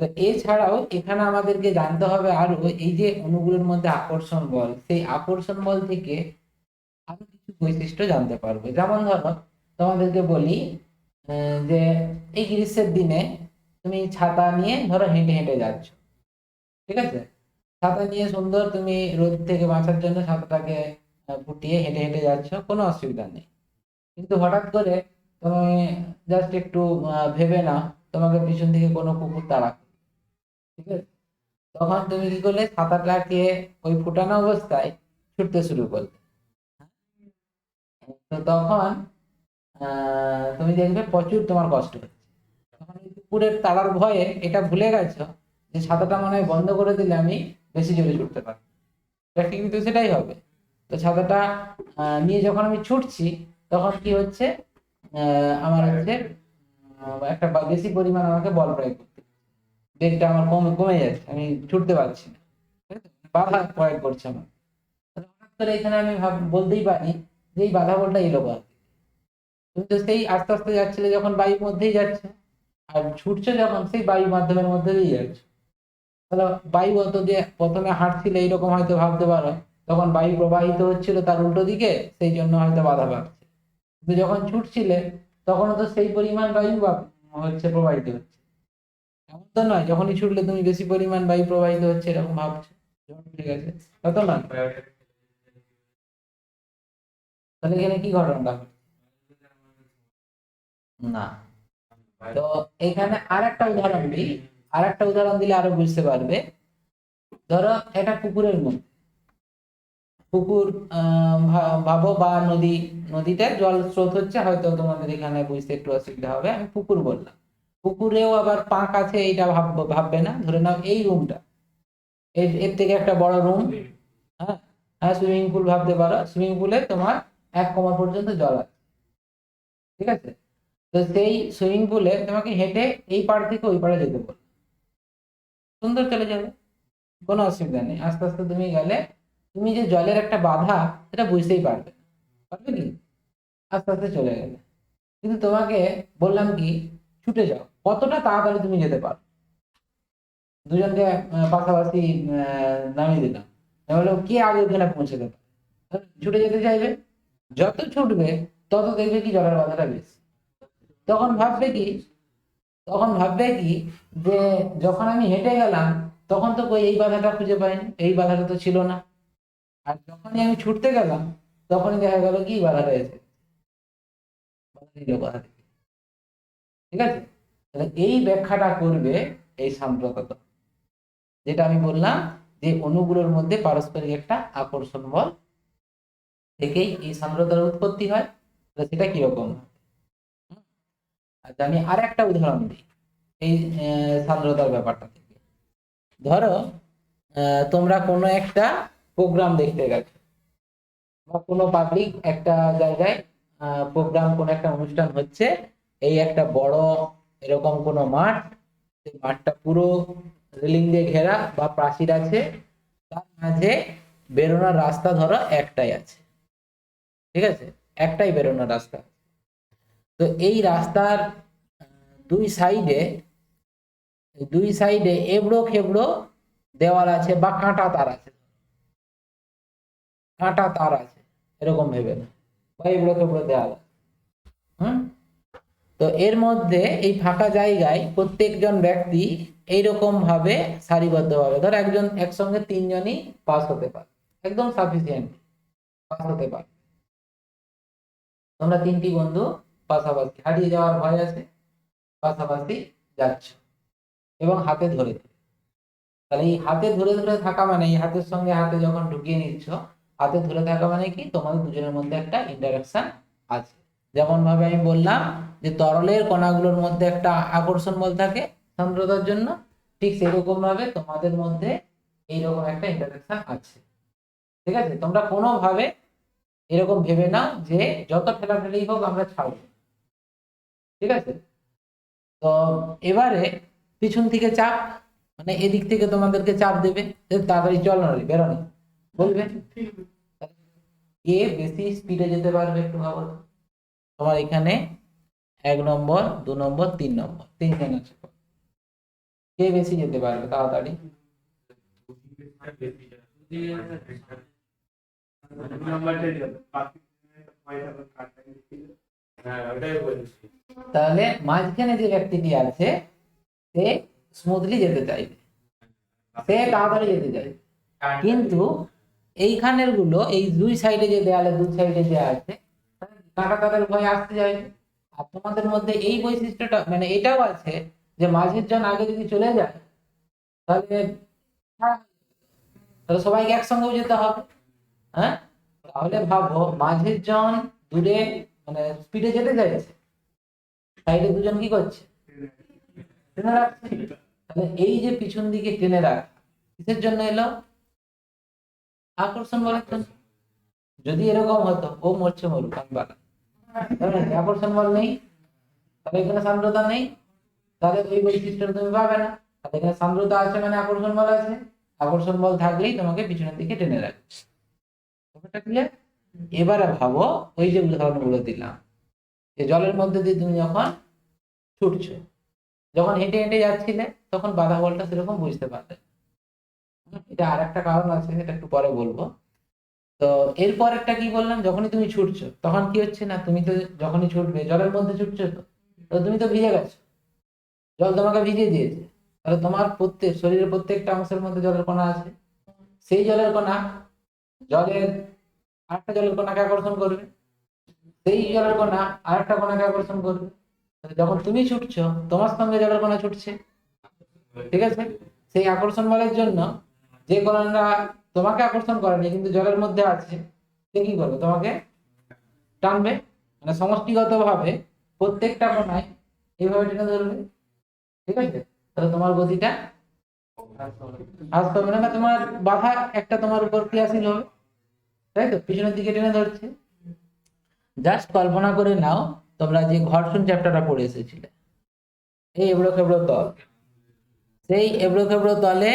তো এছাড়াও এখানে আমাদেরকে জানতে হবে আরো এই যে অণুগুলোর মধ্যে আকর্ষণ বল, সেই আকর্ষণ বল থেকে আরো কিছু বৈশিষ্ট্য জানতে পারবো। যেমন ধরো তোমাদেরকে বলি যে এই গ্রীষ্মের দিনে তুমি ছাতা নিয়ে ধরো হেঁটে হেঁটে যাচ্ছ, ঠিক আছে, ছাতা নিয়ে সুন্দর তুমি রোদ থেকে বাঁচার জন্য ছাতাটাকে ফুটিয়ে হেঁটে হেঁটে যাচ্ছ, কোনো অসুবিধা নেই। কিন্তু হঠাৎ করে তুমি জাস্ট একটু ভেবে না, তোমাকে পিছন থেকে কোনো কুকুর তাড়া করলো, ঠিক আছে, তখন তুমি কি করলে? ছাতাটাকে ওই ফুটানো অবস্থায় ছুটতে শুরু করলে। তো তখন তুমি দেখবে প্রচুর তোমার কষ্ট হচ্ছে। তখন ওই কুকুরের তাড়ার ভয়ে এটা ভুলে গেছো যে ছাতাটা মনে হয় বন্ধ করে দিলে আমি বেশি জোরে ছুটতে পারবো। কিন্তু সেটাই হবে। তো ছাতাটা নিয়ে যখন আমি ছুটছি তখন কি হচ্ছে, আমার হচ্ছে একটা বেশি পরিমাণ আমাকে বল প্রয়োগ করতে, বেগটা আমার কমে কমে যাচ্ছে, আমি ছুটতে পারছি না, ঠিক আছে? বাধা প্রয়োগ করছে আমার। তাহলে হঠাৎ করে এখানে আমি বলতেই পারি যে এই বাধা বলটা এলো কোথা থেকে? তুমি তো সেই আস্তে আস্তে যাচ্ছিলে যখন বায়ুর মধ্যেই যাচ্ছে, আর ছুটছে যখন সেই বায়ু মাধ্যমের মধ্যে দিয়ে যাচ্ছে। তাহলে বায়ু অত দিয়ে প্রথমে হাঁটছিলে এইরকম হয়তো ভাবতে পারো, তখন বায়ু প্রবাহিত হচ্ছিল তার উল্টো দিকে, সেই জন্য হয়তো বাধা পাচ্ছে। কিন্তু যখন ছুটছিলে তখন তো সেই পরিমাণ বায়ু হচ্ছে প্রবাহিত হচ্ছে, এমন তো নয় যখনই ছুটলে তুমি বেশি পরিমাণ বায়ু প্রবাহিত হচ্ছে এরকম ভাবছো, ঠিক আছে? তা তো না। তাহলে এখানে কি ঘটনাটা ঘটছে? না। তো এখানে আর একটা উদাহরণ দিলে আরো বুঝতে পারবে। ধরো এটা পুকুরের মধ্যে, পুকুর ভাবো বা নদী, নদীতে জল স্রোত হচ্ছে, হয়তো তোমাদের এখানে বুঝতে একটু অসুবিধা হবে, আমি পুকুর বললাম। পুকুরেও আবার পাঁক আছে, এইটা ভাববে না, ধরে নাও এই রুমটা, এর থেকে একটা বড় রুম। হ্যাঁ, হ্যাঁ, সুইমিং পুল ভাবতে পারো, সুইমিং পুলে তোমার 1 কোমর পর্যন্ত জল আছে, ঠিক আছে? তো সেই সুইমিং পুলে তোমাকে হেঁটে এই পাড় থেকে ওই পাড়ে যেতে বলো, সুন্দর চলে যাবে, কোনো অসুবিধা নেই। আস্তে আস্তে তুমি গেলে তুমি যে জলের একটা বাধা সেটা বুঝতেই পারবে, পারবে কি? আস্তে আস্তে চলে গেলে। কিন্তু তোমাকে বললাম কি, ছুটে যাও, কতটা তাড়াতাড়ি তুমি যেতে পারো। দুজনকে পাশাপাশি নামিয়ে দিলাম, বললো কে আগে ওখানে পৌঁছে দেবে, ছুটে যেতে চাইবে। যত ছুটবে তত দেখবে কি জলের বাধাটা বেশি। তখন ভাববে কি, তখন ভাববে কি যে যখন আমি হেঁটে গেলাম তখন তো কই এই বাধাটা খুঁজে পাইনি, এই বাধাটা তো ছিল না। আর যখনই আমি ছুটতে গেলাম তখনই দেখা গেল কি বাধাটা এসে, বাধা দিল বাধা দিল। ঠিক আছে? তাহলে এই ব্যাখ্যাটা করবে এই সাম্প্রদায়িক, যেটা আমি বললাম যে অণুগুলোর মধ্যে পারস্পরিক একটা আকর্ষণ বল থেকেই এই সান্দ্রতার উৎপত্তি হয়। তো সেটা কিরকম? আচ্ছা, আমি আর একটা উদাহরণ দিই এই সান্দ্রতার ব্যাপারটা থেকে। ধরো তোমরা কোনো একটা প্রোগ্রাম দেখতে গেছো, বা কোনো পাবলিক একটা জায়গায় প্রোগ্রাম, কোনো একটা অনুষ্ঠান হচ্ছে, এই একটা বড় এরকম কোনো মাঠ, সেই মাঠটা পুরো রেলিং দিয়ে ঘেরা বা প্রাচীর আছে, তার মাঝে বেরোনোর রাস্তা ধরো একটাই আছে, ঠিক আছে? একটাই বেরোনোর রাস্তা। তো এই রাস্তার দুই সাইডে, দুই সাইডে এবড়ো খেবড়ো দেওয়াল আছে বা কাঁটা তার আছে, কাঁটা তার আছে, এরকম ভেবে না, বা এবড়ো খেবড়ো দেওয়াল আছে। হুম। তো এর মধ্যে এই ফাঁকা জায়গায় প্রত্যেকজন ব্যক্তি এইরকম ভাবে সারিবদ্ধ ভাবে, ধর একজন একসঙ্গে 3জনই পাস হতে পারে, একদম সাফিসিয়েন্ট পাস হতে পারে। তোমরা 3টি বন্ধু পাশাপাশি, হারিয়ে যাওয়ার ভয় আছে, পাশাপাশি যাচ্ছ এবং হাতে ধরে ধরে। তাহলে এই হাতে ধরে ধরে থাকা মানে, এই হাতের সঙ্গে হাতে যখন ঢুকিয়ে নিচ্ছ, হাতে ধরে থাকা মানে কি তোমাদের দুজনের মধ্যে একটা ইন্টারাকশন আছে। যেমন ভাবে আমি বললাম যে তরলের কণাগুলোর মধ্যে একটা আকর্ষণ বল থাকে সান্দ্রতার জন্য, ঠিক সেরকম ভাবে তোমাদের মধ্যে এইরকম একটা ইন্টারাকশন আছে। ঠিক আছে? তোমরা কোনোভাবে এরকম ভেবে নাও যে যত ঠেলাঠেলি হোক আমরা ছাড়বো, ঠিক আছে? তো এবারে পিছন থেকে চাপ, মানে এদিক থেকে তোমাদেরকে চাপ দেবে যে তাড়াতাড়ি চল না রে, বেরোনি বলবে। কে বেশি স্পিডে যেতে পারবে একটু ভাবো তো। তোমার এখানে 1 নম্বর, 2 নম্বর, 3 নম্বর, 3জন আছে, কে বেশি যেতে পারবে তাড়াতাড়ি? তাহলে মাঝখানে যে ব্যক্তিটি আছে সে স্মুথলি যেতে চাইবে, সে তাড়াতাড়ি যেতে চাইবে। কিন্তু এইখানের গুলো, এই দুই সাইডে যে দেয়ালে দুই সাইডে যে আছে, কাঁটা তাদের ভয়ে আসতে চাইবে। আর তোমাদের মধ্যে এই বৈশিষ্ট্যটা মানে এটাও আছে যে মাঝের জন আগে যদি চলে যায় তাহলে, হ্যাঁ, তাহলে সবাইকে একসঙ্গেও যেতে হবে। হ্যাঁ, তাহলে ভাবো মাঝের জন দূরে মানে স্পিডে যেতে চাইছে, সাইডে দুজন কি করছে, টেনে রাখছে। তাহলে এই যে পিছন দিকে টেনে রাখা কিসের জন্য এলো? আকর্ষণ বলের জন্য। যদি এরকম হতো ও মরছে মরুক আমি বাঁকা, আকর্ষণ বল নেই, তাহলে এখানে সান্দ্রতা নেই, তাহলে ওই বৈশিষ্ট্যটা তুমি পাবে না। আর এখানে সান্দ্রতা আছে মানে আকর্ষণ বল আছে, আকর্ষণ বল থাকলেই তোমাকে পিছনের দিকে টেনে রাখবে। ব্যাপারটা ক্লিয়ার? এবারে ভাবো ওই যে উদাহরণগুলো দিলাম, যে জলের মধ্যে দিয়ে তুমি যখন ছুটছো, যখন হেঁটে হেঁটে যাচ্ছিলে তখন বাধা বলটা সেরকম বুঝতে পারলে। এটা আর একটা কারণ আছে, এটা একটু পরে বলবো। তো এরপর একটা কি বললাম, যখনই তুমি ছুটছো তখন কি হচ্ছে না, তুমি তো যখনই ছুটবে জলের মধ্যে ছুটছো, তো তো তুমি তো ভিজে গেছো, জল তোমাকে ভিজিয়ে দিয়েছে, তাহলে তোমার প্রত্যেক শরীরের প্রত্যেকটা অংশের মধ্যে জলের কণা আছে, সেই জলের কণা জলের আরেকটা জলের কণাকে আকর্ষণ করবে, সেই জলের কণা আরেকটা কণাকে আকর্ষণ করবে। তাহলে যখন তুমি ছুটছো তোমার সঙ্গে জলের কণা ছুটছে, ঠিক আছে? সেই আকর্ষণ বলের জন্য যে কণাটা তোমাকে আকর্ষণ করেনি কিন্তু জলের মধ্যে আছে, সে কি করবে, তোমাকে টানবে, মানে সমষ্টিগত ভাবে প্রত্যেকটা কণায় এইভাবে টেনে ধরবে, ঠিক আছে? তাহলে তোমার গতিটা হ্রাস পাবে না, বা তোমার বাধা একটা তোমার উপর ক্রিয়াশীল হবে, তাই তো, পিছনের দিকে টেনে ধরছে। জাস্ট কল্পনা করে নাও, তোমরা যে ঘর্ষণ চ্যাপ্টারটা পড়ে এসেছিলে, এই এবড়ো খেবড়ো তল, সেই এবড়ো খেবড়ো তলে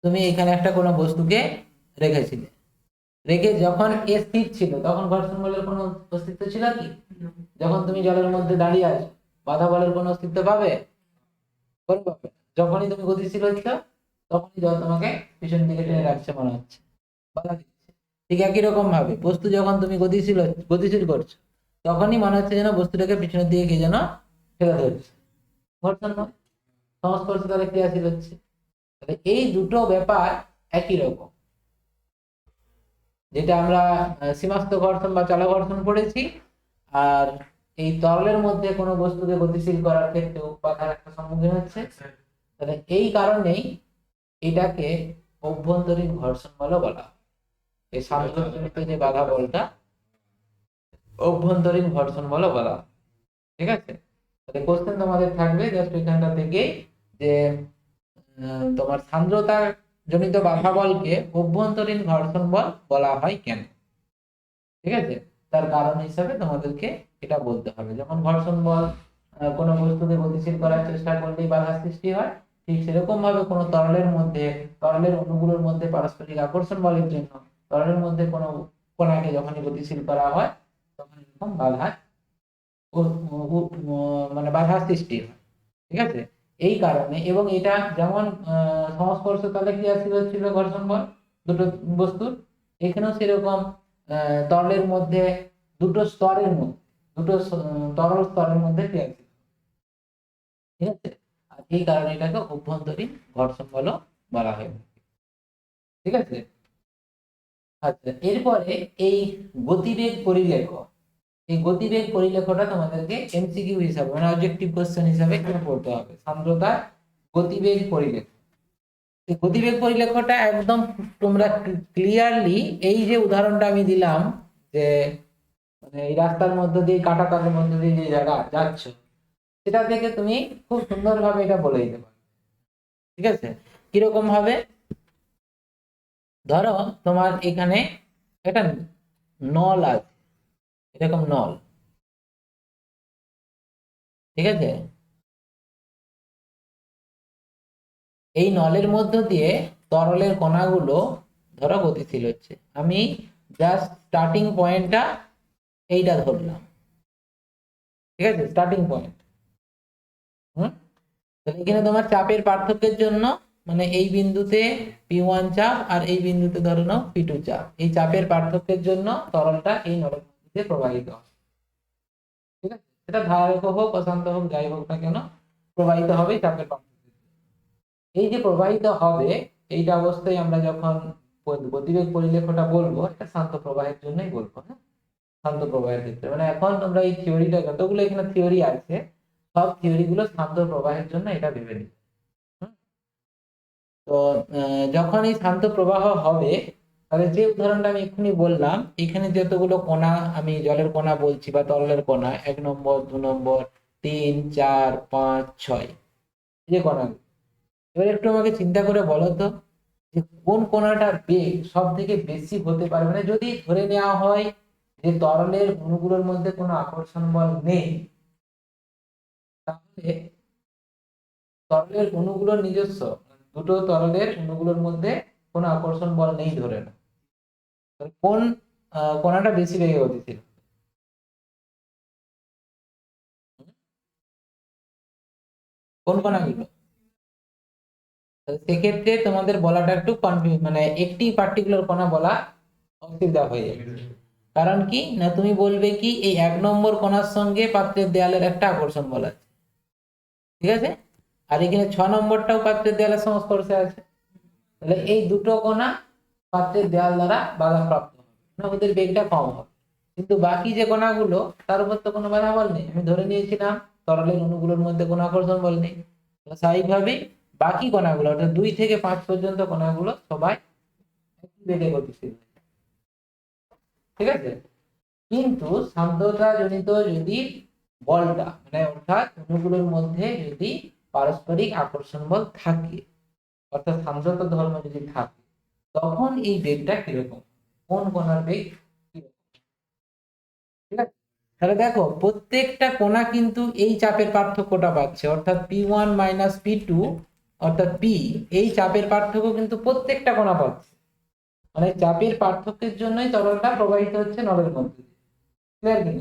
তুমি এখানে একটা কোনো বস্তুকে রেখেছিলে, রেখে যখন এ স্থির ছিল তখন ঘর্ষণ বলের কোনো অস্তিত্ব ছিল কি? যখন তুমি জলের মধ্যে দাঁড়িয়ে আছো বাধা বলের কোনো অস্তিত্ব পাবে? কোনো পাবে না। যখনই তুমি গতিশীল হচ্ছ তখনই জল তোমাকে পিছন দিকে টেনে রাখছে মনে হচ্ছে, বাধা দিচ্ছে। ঠিক একই রকম ভাবে বস্তু যখন তুমি গতিশীল করছো তখনই মনে হচ্ছে যেন বস্তুটাকে পিছনের দিকে কে যেন ঠেলে ধরছে, ঘর্ষণ নয়, সংস্পর্শ তাহলে ক্রিয়াশীল হচ্ছে। তাহলে এই দুটো ব্যাপার একই রকম, যেটা আমরা সীমাস্থ ঘর্ষণ বা চালক ঘর্ষণ পড়েছি, আর এই তরলের মধ্যে কোনো বস্তুকে গতিশীল করার ক্ষেত্রে বাধার একটা সম্মুখীন হচ্ছে। তাহলে এই কারণেই এটাকে অভ্যন্তরীণ ঘর্ষণ বলে বলা হয়। এই সান্দ্রজনিত যে বাধা বলটা অভ্যন্তরীণ ঘর্ষণ বলে বলা হয়, ঠিক আছে? তাহলে কোশ্চেন তোমাদের থাকবে জাস্ট এখানটা থেকে, যে তোমার সান্দ্রতা জনিত বাধা বলকে অভ্যন্তরীণ ঘর্ষণ বল বলা হয় কেন, ঠিক আছে? তার কারণ হিসাবে তোমাদেরকে এটা বলতে হবে। যেমন ঘর্ষণ বল কোনো বস্তুকে গতিশীল করার চেষ্টা করলেই বাধা সৃষ্টি হয়, ঠিক সেরকম ভাবে কোনো তরলের মধ্যে, তরলের অণুগুলোর মধ্যে পারস্পরিক আকর্ষণ বলের জন্য তরলের মধ্যে কোনো কণাকে যখনই গতিশীল করা হয় তখন এরকম বাধা মানে বাধা সৃষ্টি হয়, ঠিক আছে? এই কারণে, এবং এটা যেমন সংস্পর্শ তলে ক্রিয়াশীল হচ্ছিল ঘর্ষণ বল দুটো বস্তুর, এখানেও সেরকম তরলের মধ্যে দুটো স্তরের মধ্যে, দুটো তরল স্তরের মধ্যে ক্রিয়াশীল, ঠিক আছে? আর এই কারণে এটাকে অভ্যন্তরীণ ঘর্ষণ বল বলা হয়, ঠিক আছে? আচ্ছা, এরপরে এই গতিবেগ পরিলেখ, এই গতিবেগ পরিলেখটা তোমাদেরকে এমসিকিউ হিসাবে মানে অবজেক্টিভ কোশ্চেন হিসাবে এখানে পড়তে হবে, সান্দ্রতা গতিবেগ পরিলেখ। এই গতিবেগ পরিলেখটা একদম তোমরা ক্লিয়ারলি, এই যে উদাহরণটা আমি দিলাম, যে মানে এই রাস্তার মধ্যে দিয়ে কাটা তারের মধ্যে দিয়ে যে জায়গা যাচ্ছ, সেটা থেকে তুমি খুব সুন্দরভাবে এটা বলে দিতে পারো, ঠিক আছে? কিরকম ভাবে, ধরো তোমার এখানে একটা নল আছে, এরকম নল, ঠিক আছে? এই নলের মধ্য দিয়ে তরলের কণাগুলো ধরো গতিশীল হচ্ছে, আমি জাস্ট স্টার্টিং পয়েন্টটা এইটা ধরলাম, ঠিক আছে? Starting point. তাহলে এখানে তোমার চাপের পার্থক্যের জন্য, মানে এই বিন্দুতে P1 চাপ আর এই বিন্দুতে ধরে নাও P2 চাপ, এই চাপের পার্থক্যের জন্য তরলটা এই নলের মধ্যে দিয়ে প্রবাহিত হয়, ঠিক আছে? সেটা ধারক হোক অশান্ত হোক যাই হোক না কেন, প্রবাহিত হবে চাপের পার্থক্য। এই যে প্রবাহিত হবে, এইটা অবস্থায় আমরা যখন গতিবেগ পরিলেখটা বলবো এটা শান্ত প্রবাহের জন্যই বলবো, হ্যাঁ? শান্ত প্রবাহের ক্ষেত্রে, মানে এখন তোমরা এই থিওরিটা যতগুলো এখানে থিওরি আছে সব থিওরি গুলো শান্ত প্রবাহের জন্য এটা ভেবে নিই। তো যখন এই শান্ত প্রবাহ হবে, তাহলে যে উদাহরণটা আমি এক্ষুনি বললাম, এখানে যতগুলো কণা আমি জলের কণা বলছি বা তরলের কণা, 1 নম্বর 2 নম্বর 3 4 5 6, যে কণা, এবার একটু আমাকে চিন্তা করে বলো তো, যে কোন কণাটার বেগ সব থেকে বেশি হতে পারে, মানে যদি ধরে নেওয়া হয় যে তরলের অণুগুলোর মধ্যে কোনো আকর্ষণ বল নেই, তাহলে তরলের অণুগুলোর নিজস্ব, দুটো তরলের অণুগুলোর মধ্যে কোনো আকর্ষণ বল নেই ধরে না, কোন কণাটা বেশি বেগে গতিশীল? কোন কণাগুলো? সেক্ষেত্রে তোমাদের বলাটা একটু কনফিউজ, মানে একটি পার্টিকুলার কণা বলা অসুবিধা হয়ে যাবে। কারণ কি না, তুমি বলবে কি এই 1 নম্বর কণার সঙ্গে পাত্রের দেয়ালের একটা আকর্ষণ বল আছে, ঠিক আছে, আর এখানে 6 নম্বরটাও পাত্রের দেয়ালের সংস্পর্শে আছে, তাহলে এই দুটো কণা পাত্রের দেয়াল দ্বারা বাধাপ্রাপ্ত হবে না, ওদের বেগটা কম হবে। কিন্তু বাকি যে কণাগুলো তার উপর তো কোনো বাধা বল নেই, আমি ধরে নিয়েছিলাম তরলের অণুগুলোর মধ্যে কোনো আকর্ষণ বল নেই, স্বাভাবিকভাবেই বাকি কণাগুলো অর্থাৎ 2 থেকে 5 পর্যন্ত কণাগুলো সবাই একই বেগে গতিশীল, ঠিক আছে। কিন্তু সান্দ্রতা জনিত যদি বলটা মানে অর্থাৎ অণুগুলোর মধ্যে যদি পারস্পরিক আকর্ষণ বল থাকে, অর্থাৎ সান্দ্রতা ধর্ম যদি থাকে, তখন এই বেগটা কিরকম, কোন কণার বেগ কিরকম, ঠিক আছে। তাহলে দেখো প্রত্যেকটা কণা কিন্তু এই চাপের পার্থক্যটা পাচ্ছে, অর্থাৎ P1 মাইনাস P2 অর্থাৎ P, এই চাপের পার্থক্য কিন্তু প্রত্যেকটা কণা পাচ্ছে, মানে চাপের পার্থক্যের জন্যই তরলটা প্রবাহিত হচ্ছে নলের মধ্যে, ক্লিয়ার কি?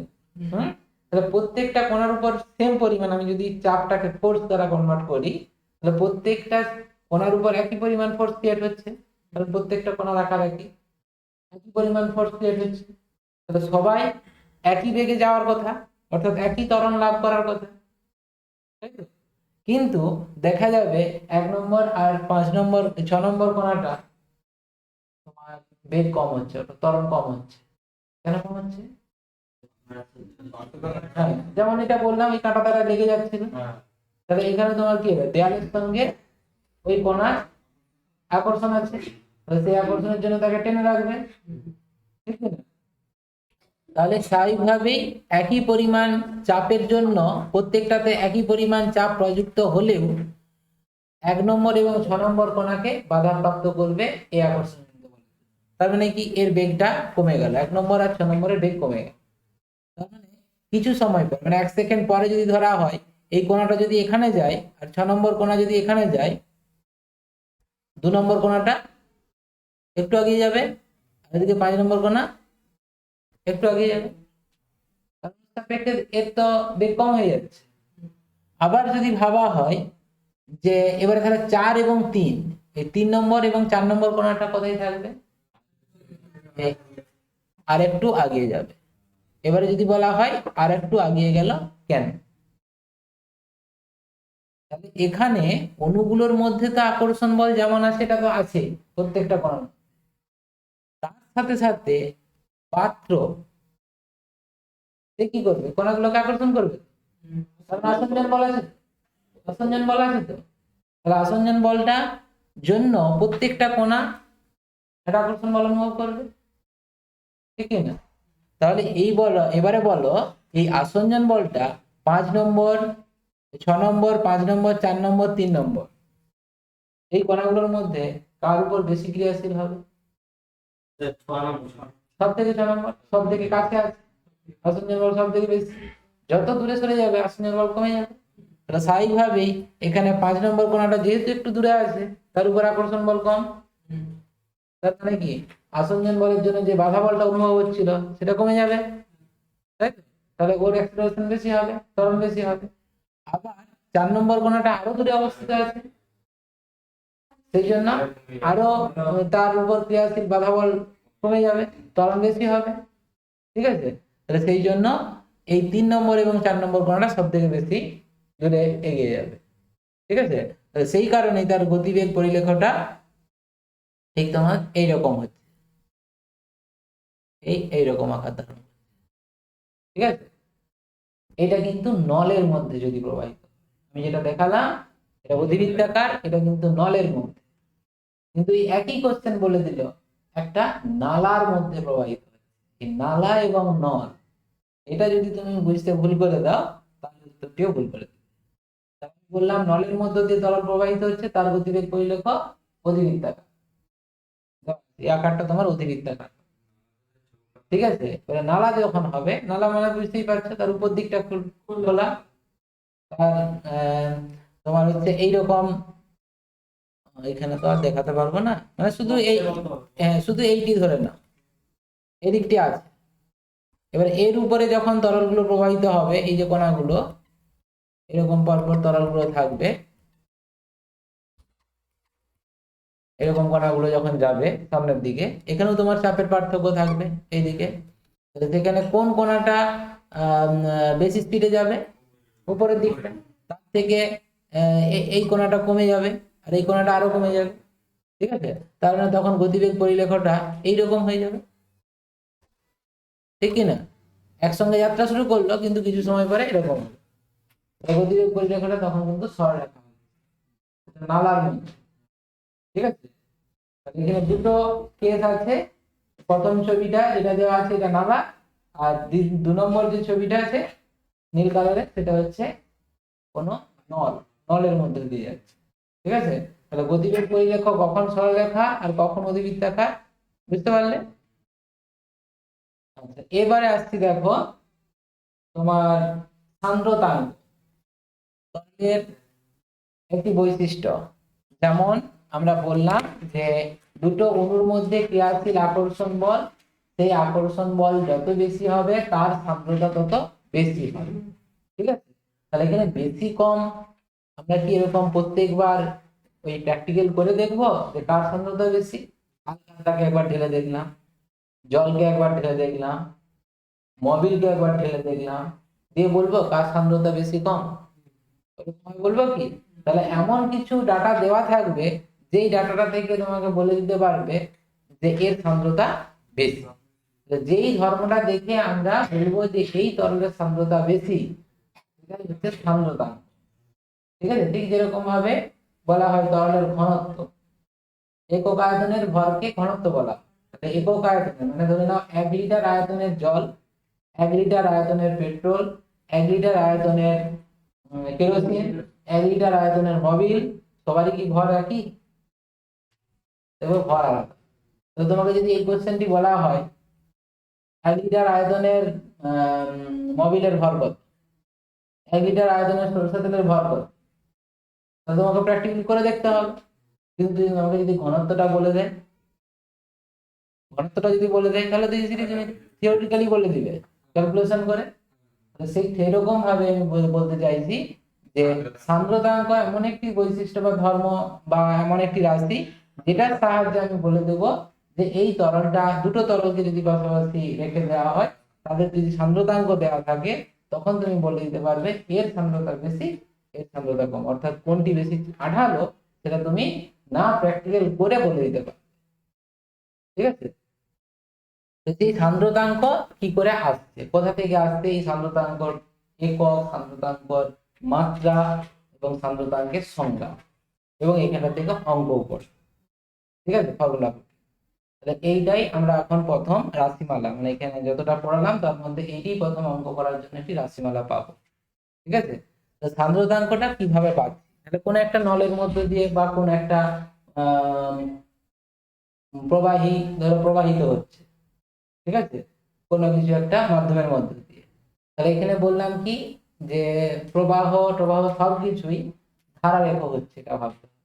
তাহলে প্রত্যেকটা কণার উপর সেম পরিমাণ, আমি যদি চাপটাকে ফোর্স দ্বারা কনভার্ট করি, তাহলে প্রত্যেকটা কণার উপর একই পরিমাণ ফোর্স ক্রিয়েট হচ্ছে, তাহলে প্রত্যেকটা কণার আকার একই পরিমাণ ফোর্স ক্রিয়েট হচ্ছে, তাহলে সবাই একই বেগে যাওয়ার কথা, অর্থাৎ একই ত্বরণ লাভ করার কথা, তাই তো। কিন্তু দেখা যাবে 1 নম্বর আর 5 নম্বর 6 নম্বর কণাটা তোমার বেগ কম হচ্ছে, অর্থাৎ ত্বরণ কম হচ্ছে। কেন কম হচ্ছে? হ্যাঁ, যেমন এটা বললাম এই কাঁটা তারা লেগে যাচ্ছিল, তাহলে এখানে তোমার কি হবে, দেয়ালের সঙ্গে ওই কণার আকর্ষণ আছে, তাহলে সেই আকর্ষণের জন্য তাকে টেনে রাখবে, ঠিক না? তাহলে স্বাভাবিকভাবেই একই পরিমাণ চাপের জন্য প্রত্যেকটাতে একই পরিমাণ চাপ প্রযুক্ত হলেও 1 নম্বর এবং 6 নম্বর কণাকে বাধাপ্রাপ্ত করবে এই আকর্ষণ। তার মানে কি এর বেগটা কমে গেল, 1 নম্বর আর 6 নম্বরের বেগ কমে গেল। তার মানে কিছু সময় পর মানে 1 সেকেন্ড পরে যদি ধরা হয় এই কোণাটা যদি এখানে যায় আর 6 নম্বর কোণা যদি এখানে যায়, 2 নম্বর কোণাটা একটু এগিয়ে যাবে, আর এদিকে 5 নম্বর কোণা একটু এগিয়ে যাবে, সাপেক্ষে এর তো বেগ কম হয়ে যাচ্ছে। আবার যদি ভাবা হয় যে এবারে তাহলে 4 এবং 3, এই 3 নম্বর এবং 4 নম্বর কোণাটা কোথায় থাকবে, আর একটু আগিয়ে যাবে। এবারে যদি বলা হয় আর একটু আগিয়ে গেল কেন, তাহলে এখানে অণুগুলোর মধ্যে তো আকর্ষণ বল যেমন আছে এটা তো আছে প্রত্যেকটা কণা, তার সাথে সাথে পাত্র সে কি করবে, কণাগুলোকে আকর্ষণ করবে, কারণ আসঞ্জন বল আছে, আসঞ্জন বল আছে তো, তাহলে আসঞ্জন বলটা জন্য প্রত্যেকটা কণা একটা আকর্ষণ বল অনুভব করবে, ঠিক না? তাহলে এই বলো, এবারে বলো এই আসঞ্জন বলটা 5 নম্বর 6 নম্বর 5 নম্বর 4 নম্বর 3 নম্বর এই কণাগুলোর মধ্যে কার উপর বেশি ক্রিয়াশীল হবে? সব থেকে 6 নম্বর, সব থেকে কাছে আছে, আসঞ্জন বল সব থেকে বেশি, যত দূরে সরে যাবে আসঞ্জন বল কমে যাবে। তাহলে স্বাভাবিকভাবেই এখানে 5 নম্বর কোণাটা যেহেতু একটু দূরে আছে তার উপর আকর্ষণ বল কম, তার মানে কি আসঞ্জন বলের জন্য যে বাধা বলটা অনুভব হচ্ছিল সেটা কমে যাবে, তাই তো? তাহলে ওর অ্যাক্সিলারেশন বেশি হবে, ত্বরণ বেশি হবে। আবার 4 নম্বর কোণাটা আরো দূরে অবস্থিত আছে, সেই জন্য আরো তার উপর ক্রিয়াশীল বাধা বল কমে যাবে, ত্বরণ বেশি হবে, ঠিক আছে। তাহলে সেই জন্য এই 3 নম্বর এবং 4 নম্বর কোণাটা সব থেকে বেশি দূরে এগিয়ে যাবে, ঠিক আছে। তাহলে সেই কারণেই তার গতিবেগ পরিলেখটা ঠিক তোমার এইরকম হচ্ছে, এইরকম আকার ধারণ, ঠিক আছে। এটা কিন্তু নলের মধ্যে যদি প্রবাহিত, আমি যেটা দেখালাম এটা অধিবৃত্তাকার, এটা কিন্তু নলের মধ্যে, কিন্তু এই একই কোশ্চেন বলে দিল একটা নালার মধ্যে প্রবাহিত হচ্ছে, এই নালা এবং নল এটা যদি তুমি বুঝতে ভুল করে দাও তাহলে উত্তরটিও ভুল করে দেবে। আমি বললাম নলের মধ্য দিয়ে তরল প্রবাহিত হচ্ছে, তার গতিবেগ পরিলেখ অধিবৃত্তাকার, এই আকারটা তোমার অধিবৃত্তাকার। ঠিক আছে, এবারে নালা যখন হবে, নালা মানে বুঝতেই পারছো তার উপর দিকটা খোলা, আর তোমার হচ্ছে এইরকম, এখানে তো আর দেখাতে পারবো না, মানে শুধু এই, হ্যাঁ শুধু এইটি ধরে না, এদিকটি আছে। এবার এর উপরে যখন তরলগুলো প্রবাহিত হবে, এই যে কণাগুলো এরকম পরপর তরলগুলো থাকবে, এরকম কণাগুলো যখন যাবে সামনের দিকে, এখানেও তোমার চাপের পার্থক্য থাকবে এইদিকে। সেখানে কোন কণাটা বেশি স্পিডে যাবে, উপরের দিকটা, তার থেকে এই কোণাটা কমে যাবে, আর এই কোণাটা আরো কমে যাবে, ঠিক আছে। তার মানে তখন গতিবেগ পরিলেখটা এইরকম হয়ে যাবে, ঠিক কিনা? একসঙ্গে যাত্রা শুরু করলো কিন্তু কিছু সময় পরে এরকম হবে। গতিবেগ পরিলেখটা তখন কিন্তু সরলরেখা হবে, নালার মধ্যে, ঠিক আছে। এখানে দুটো কেস আছে, প্রথম ছবিটা যেটা দেওয়া আছে এটা নালা, আর 2 নম্বর যে ছবিটা আছে নীল কালারের সেটা হচ্ছে কোনো নলের মধ্যে দিয়ে যাচ্ছে, ঠিক আছে। তাহলে গতিবেগ পরিলেখ কখন সরলরেখা আর কখন অধিবৃত্তাকার, বুঝতে পারলে? আচ্ছা, এবারে আসছি দেখো তোমার সান্দ্রতাঙ্ক, তরলের একটি বৈশিষ্ট্য। যেমন আমরা বললাম যে দুটো অণুর মধ্যে ক্রিয়াশীল আকর্ষণ বল, সেই আকর্ষণ বল যত বেশি হবে তার সান্দ্রতা তত বেশি হবে, ঠিক আছে। তাহলে এখানে বেশি কম আমরা কি এরকম প্রত্যেকবার ওই প্র্যাকটিক্যাল করে দেখবো যে কার সান্দ্রতা বেশি? আলকাটাকে একবার ঢেলে দেখলাম, জলকে একবার ঢেলে দেখলাম, মোবিলকে একবার ঢেলে দেখলাম, দিয়ে বলবো কার সান্দ্রতা বেশি কম? বলবো কি? তাহলে এমন কিছু ডাটা দেওয়া থাকবে যেই ডাটাটা থেকে তোমাকে বলে দিতে পারবে যে এর সান্দ্রতা বেশি। যেই ধর্মটা দেখে আমরা বলবো যে এই তরলের সান্দ্রতা বেশি, সেটাই হচ্ছে সান্দ্রতা, ঠিক আছে। ঠিক যেরকম ভাবে বলা হয় তরলের ঘনত্ব, একক আয়তনের ভরকে ঘনত্ব বলা হয়। একক আয়তনের মানে ধরে নাও 1 লিটার আয়তনের জল, 1 লিটার আয়তনের পেট্রোল, 1 লিটার আয়তনের কেরোসিন, 1 লিটার আয়তনের মোবিল, সবারই কি ভর একই? দেখো ভর আলাদা। তো তোমাকে যদি এই কোশ্চেনটি বলা হয় 1 লিটার আয়তনের মোবিলের ভর কত, 1 লিটার আয়তনের সরষের তেলের ভর কত, তাহলে তোমাকে প্র্যাকটিক্যাল করে দেখতে হবে। কিন্তু তোমাকে যদি ঘনত্বটা বলে দেয়, ঘনত্বটা যদি বলে দেয় তাহলে তো ইজিলি তুমি থিওরিটিক্যালি বলে দিবে ক্যালকুলেশন করে। সেই সেরকম ভাবে আমি বলতে চাইছি যে সান্দ্রতাঙ্ক এমন একটি বৈশিষ্ট্য বা ধর্ম বা এমন একটি রাশি যেটার সাহায্যে আমি বলে দেব যে এই তরলটা, দুটো তরলকে যদি পাশাপাশি রেখে দেওয়া হয়, তাদের যদি সান্দ্রতাঙ্ক দেওয়া থাকে, তখন তুমি বলে দিতে পারবে এর সান্দ্রতা বেশি, এর সান্দ্রতা কম। অর্থাৎ কোনটি বেশি আঠালো সেটা তুমি না প্র্যাকটিক্যাল করে বলে দিতে পারবে, ঠিক আছে। এই সান্দ্রতাঙ্ক কি করে আসছে, কোথা থেকে আসছে এই সান্দ্রতাঙ্কর একক, সান্দ্রতাঙ্কর মাত্রা এবং সান্দ্রতাঙ্কের সংজ্ঞা, এবং এখানে থেকে অঙ্ক করছে, ঠিক আছে, ফর্মুলা। তাহলে এইটাই আমরা এখন প্রথম রাশিমালা, মানে এখানে যতটা পড়ালাম তার মধ্যে এইটাই প্রথম অঙ্ক করার জন্য একটি রাশিমালা পাবো, ঠিক আছে। তো সান্দ্রতাঙ্কটা কিভাবে পাচ্ছি, তাহলে কোন একটা নলের মধ্যে দিয়ে বা কোন একটা আহ প্রবাহী ধরো প্রবাহিত হচ্ছে, ঠিক আছে, কোনো কিছু একটা মাধ্যমের মধ্যে দিয়ে। তাহলে এখানে বললাম কি যে প্রবাহ প্রবাহ সবকিছুই ধারারেখ হচ্ছে, এটা ভাবতে হবে।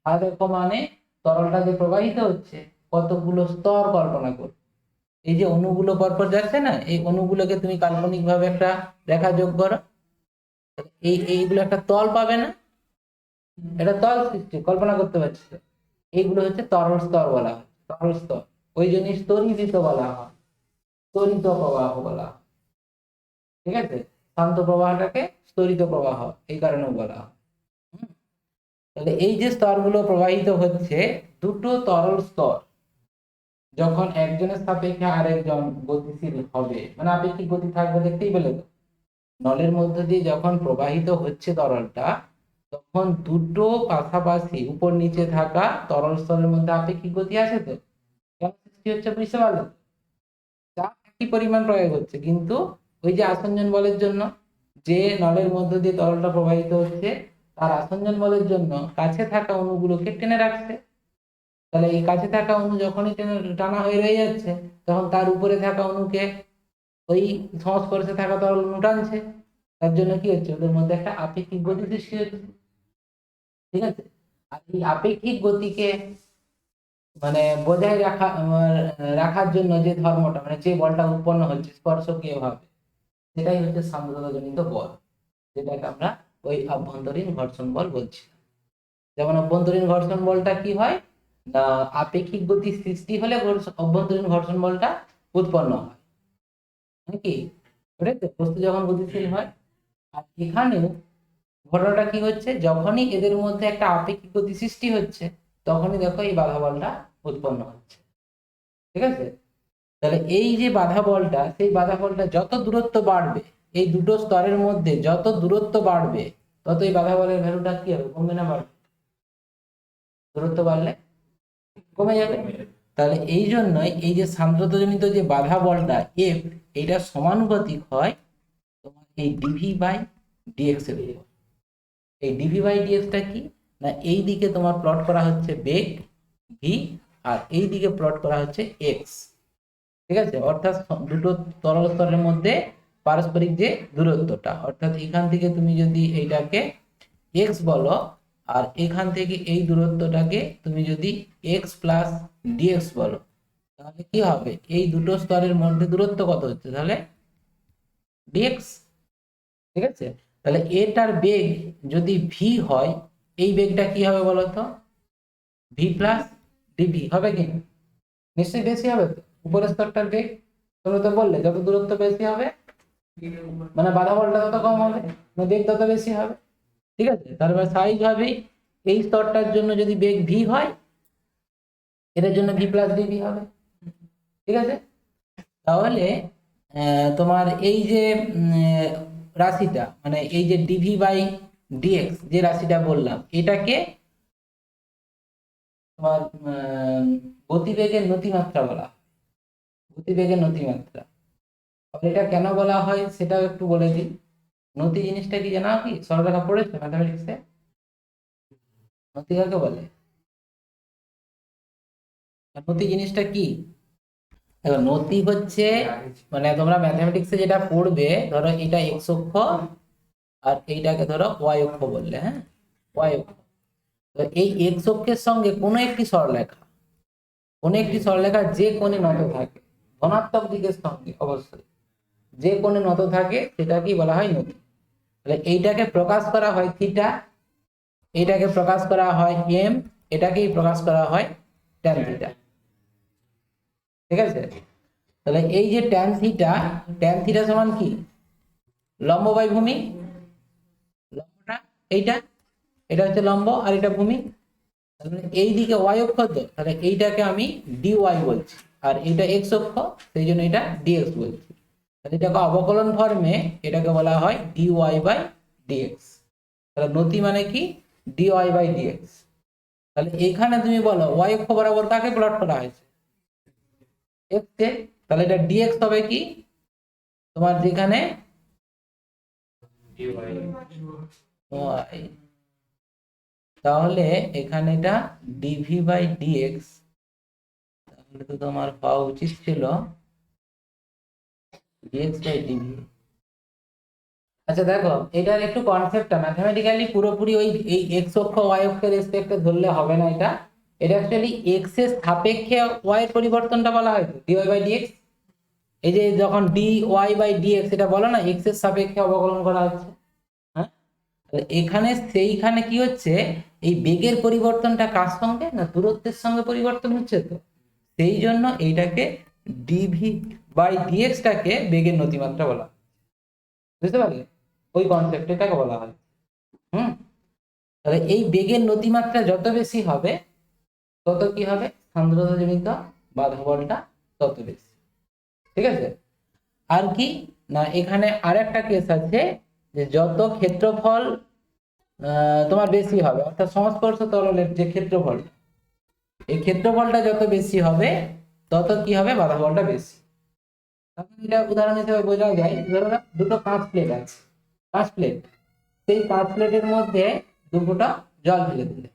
ধারারেখ মানে তরলটা যে প্রবাহিত হচ্ছে কতগুলো স্তর কল্পনা করো, এই যে অণুগুলো পরপর যাচ্ছে না, এই অণুগুলোকে তুমি কাল্পনিক ভাবে একটা রেখা যোগ করো, এইগুলো একটা তল পাবে না, এটা তল সৃষ্টি কল্পনা করতে পারছি তো? এইগুলো হচ্ছে তরল স্তর বলা হয়, তরল স্তর। ওই জন্য স্তরীভূত বলা হয়, স্তরিত প্রবাহ বলা হয়, ঠিক আছে। শান্ত প্রবাহটাকে স্তরিত প্রবাহ এই কারণে বলা হয়। তাহলে এই যে স্তরগুলো প্রবাহিত হচ্ছে, দুটো তরল স্তর যখন একজনের সাপেক্ষে আরেকজন গতিশীল হবে, মানে আপেক্ষিক গতি থাকবে, দেখতেই পেলে তো নলের মধ্য দিয়ে যখন প্রবাহিত হচ্ছে তরলটা, তখন দুটো পাশাপাশি উপর নিচে থাকা তরল স্তরের মধ্যে আপেক্ষিক গতি আছে তো, কেন সৃষ্টি হচ্ছে বুঝতে পারলো? চাপ একই পরিমাণ প্রয়োগ হচ্ছে, কিন্তু ওই যে আসঞ্জন বলের জন্য, যে নলের মধ্য দিয়ে তরলটা প্রবাহিত হচ্ছে তার আসঞ্জন বলের জন্য কাছে থাকা অণুগুলোকে টেনে রাখছে, তাহলে এই কাছে থাকা অণু যখনই টানা হয়ে রয়ে যাচ্ছে, তখন তার উপরে থাকা অণুকে ওই সংস্পর্শে থাকা তরল অণু টানছে। তার জন্য কি হচ্ছে, ওদের মধ্যে একটা আপেক্ষিক গতি সৃষ্টি হচ্ছে। ঠিক আছে, আর এই আপেক্ষিক গতিকে মানে বজায় রাখার জন্য যে ধর্মটা, মানে যে বলটা উৎপন্ন হচ্ছে স্পর্শকীয় ভাবে, সেটাই হচ্ছে সান্দ্রতাজনিত বল, যেটাকে আমরা ওই আভ্যন্তরীণ ঘর্ষণ বল বলছি। যেমন অভ্যন্তরীণ ঘর্ষণ বলটা কি হয়, আপেক্ষিক গতি সৃষ্টি হলে অভ্যন্তরীণ ঘর্ষণ বলটা উৎপন্ন হয় নাকি, ওটাই তো, বস্তু যখন গতিশীল হয়। আর এখানেও ঘটনাটা কি হচ্ছে, যখনই এদের মধ্যে একটা আপেক্ষিক গতি সৃষ্টি হচ্ছে, তখনই দেখো এই বাধা বলটা উৎপন্ন হচ্ছে। ঠিক আছে, তাহলে এই যে বাধা বলটা, সেই বাধা বলটা যত দূরত্ব বাড়বে, এই দুটো স্তরের মধ্যে যত দূরত্ব বাড়বে, তত এই বাধা বলের ভ্যালুটা কি হবে, কমবে না বাড়বে? দূরত্ব বাড়লে কমে যাবে। তাহলে এই জন্যই এই যে সান্দ্রতাজনিত যে বাধা বলটা এফ, এটা সমানুপাতিক হয় তোমার এই ডিভি বাই ডিএক্স এর উপর। এই ডিভি বাই ডিএক্সটা কি না, এই দিকে তোমার প্লট করা হচ্ছে বেগ ভি, আর এই দিকে প্লট করা হচ্ছে এক্স। ঠিক আছে, অর্থাৎ দুটো তরল স্তরের মধ্যে পারস্পরিক যে দূরত্বটা, অর্থাৎ এখান থেকে তুমি যদি এইটাকে এক্স বলো, আর এখান থেকে এই দূরত্বটাকে তুমি যদি এক্স প্লাস ডিএক্স বলো, তাহলে কি হবে, এই দুটো স্তরের মধ্যে দূরত্ব কত হচ্ছে, তাহলে ডিএক্স। ঠিক আছে, তাহলে এটার বেগ যদি ভি হয়, এই বেগটা কি হবে বলতো, ভি প্লাস ডিভি হবে কি না? নিশ্চয়ই বেশি হবে তো, উপরের স্তরটার বেগ, তুমি তো বললে যত দূরত্ব বেশি হবে মানে বাধা বলটা তত কম হবে, মানে বেগ তত বেশি হবে। ঠিক আছে, তারপরে স্বাভাবিকভাবেই এই স্তরটার জন্য যদি বেগ ভি হয়, এটার জন্য ভি প্লাস ডিভি হবে। ঠিক আছে, তাহলে তোমার এই যে রাশিটা, মানে এই যে ডিভি বাই ডিএক্স যে রাশিটা বললাম, এটাকে তোমার গতিবেগের নতিমাত্রা বলা হয়, গতিবেগের নতিমাত্রা। এটা কেন বলা হয় সেটাও একটু বলে দিই। নতি জিনিসটা কি জানা কি, সরলরেখা পড়েছো ম্যাথামেটিক্সে? নতি কাকে বলে, নতি জিনিসটা কি? দেখো, নতি হচ্ছে মানে তোমরা ম্যাথামেটিক্সে যেটা পড়বে, ধরো এটা এক্স অক্ষ আর এইটাকে ধরো ওয়াই অক্ষ বললে, হ্যাঁ, ওয়াই অক্ষ। তো এই এক্স অক্ষের সঙ্গে কোনো একটি সরলরেখা, কোনো একটি সরলরেখা যে কোণে নত থাকে, ধনাত্মক দিকের সঙ্গে অবশ্যই, যে কোণে নত থাকে সেটাকেই বলা হয় নতি। তাহলে এইটাকে প্রকাশ করা হয় থিটা, এইটাকে প্রকাশ করা হয় এম, এটাকেই প্রকাশ করা হয় ট্যান থিটা। ঠিক আছে, তাহলে এই যে ট্যান থিটা, ট্যান থিটা সমান কি, লম্ব বাই ভূমি, লম্বটা এইটা, এটা হচ্ছে লম্ব আর এটা ভূমি। এই দিকে ওয়াই অক্ষ, তো তাহলে এইটাকে আমি ডি ওয়াই বলছি, আর এইটা এক্স অক্ষ, সেই জন্য এটা ডিএক্স বলছি। তাহলে এটাকে অবকলন ফর্মে এটাকে বলা হয় ডি ওয়াই বাই ডিএক্স। তাহলে নতি মানে কি, ডি ওয়াই বাই ডিএক্স। তাহলে এখানে তুমি বলো ওয়াই অক্ষ বরাবর কাকে প্লট করা হয়েছে, এক্স কে, তাহলে এটা ডিএক্স হবে কি তোমার, যেখানে ওয়াই, তাহলে এখানে এটা ডিভি বাই ডিএক্স, তাহলে তো তোমার পাওয়া উচিত ছিল ডিএক্স বাই ডিভি। আচ্ছা দেখো, এটার একটু কনসেপ্টটা ম্যাথমেটিক্যালি পুরোপুরি ওই এই এক্স অক্ষ ওয়াই অক্ষের রেসপেক্টে ধরলে হবে না। এটা এটা অ্যাকচুয়ালি এক্স এর সাপেক্ষে ওয়াই এর পরিবর্তনটা বলা হয় ডিওয়াই বাই ডিএক্স। এই যে যখন ডি ওয়াই বাই ডিএক্স, এটা বলো না এক্স এর সাপেক্ষে অবকলন করা হচ্ছে, হ্যাঁ, এখানে সেইখানে কি হচ্ছে, এই বেগের পরিবর্তনটা কার সঙ্গে না, দূরত্বের সঙ্গে পরিবর্তন হচ্ছে, তো সেই জন্য এইটাকে ডিভি বাই ডিএক্সটাকে বেগের নতিমাত্রা বলা, বুঝতে পারলে, ওই কনসেপ্ট এটাকে বলা হয়। হুম, তাহলে এই বেগের নতিমাত্রা যত বেশি হবে, তত কি হবে, সান্দ্রতাজনিত বাধা বলটা তত বেশি। ঠিক আছে, আর কি না, এখানে আর একটা কেস আছে, যে যত ক্ষেত্রফল তোমার বেশি হবে, অর্থাৎ সংস্পর্শ তরলের যে ক্ষেত্রফল, এই ক্ষেত্রফলটা যত বেশি হবে, তত কি হবে, বাধা বলটা বেশি। এটা উদাহরণ হিসেবে বোঝা যায়, ধরো দুটো কাঁচ প্লেট আছে, কাঁচ প্লেট, সেই কাঁচ প্লেটের মধ্যে দু ফোঁটা জল ফেলে দিলে,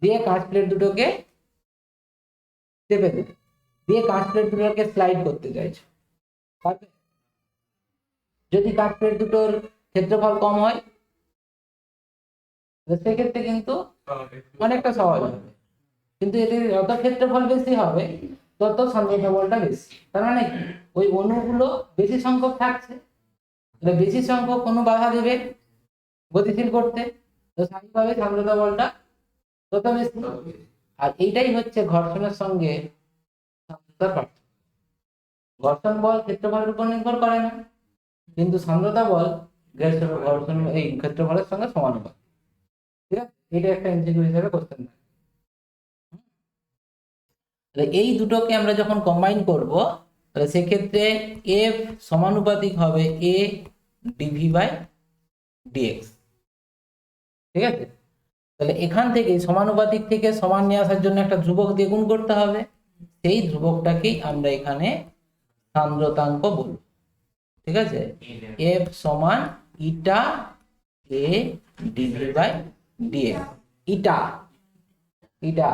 দিয়ে কাঁচ প্লেট দুটোকে চেপে দেবে, দিয়ে কাঁচ প্লেট দুটোকে স্লাইড করতে চাইছো। যদি কাঁচ প্লেট দুটোর ক্ষেত্রফল কম হয় সেক্ষেত্রে কিন্তু অনেকটা সহজ হবে, কিন্তু এদের যত ক্ষেত্রফল বেশি হবে তত সান্দ্রতা বলটা বেশি। তার মানে কি ওই অণুগুলো বেশি সংখ্যক থাকছে, বেশি সংখ্যক অণু বাধা দেবে গতিশীল করতে, তো স্বাভাবিকভাবে সান্দ্রতা বলটা তত বেশি। আর এইটাই হচ্ছে ঘর্ষণের সঙ্গে সান্দ্রতার পার্থক্য। ঘর্ষণ বল ক্ষেত্রফলের উপর নির্ভর করে না, কিন্তু সান্দ্রতা বল ঘর্ষণ এই ক্ষেত্রফলের সঙ্গে সমানুপাতিক। ঠিক আছে, এটা একটা এমসিকিউ হিসেবে কোশ্চেন। এই দুটোকে আমরা যখন কম্বাইন করব তাহলে সেক্ষেত্রে এফ সমানুপাতিক হবে এ ডিভি বাই ডিএক্স। ঠিক আছে, তাহলে এখান থেকে সমানুপাতিক থেকে সমান নিয়ে আসার জন্য একটা ধ্রুবক দিয়ে গুণ করতে হবে, সেই ধ্রুবকটাকেই আমরা এখানে সান্দ্রতাঙ্ক বলব। ঠিক আছে, এফ সমান ইটা এ ডিভি বাই ডিএক্স, ইটা ইটা।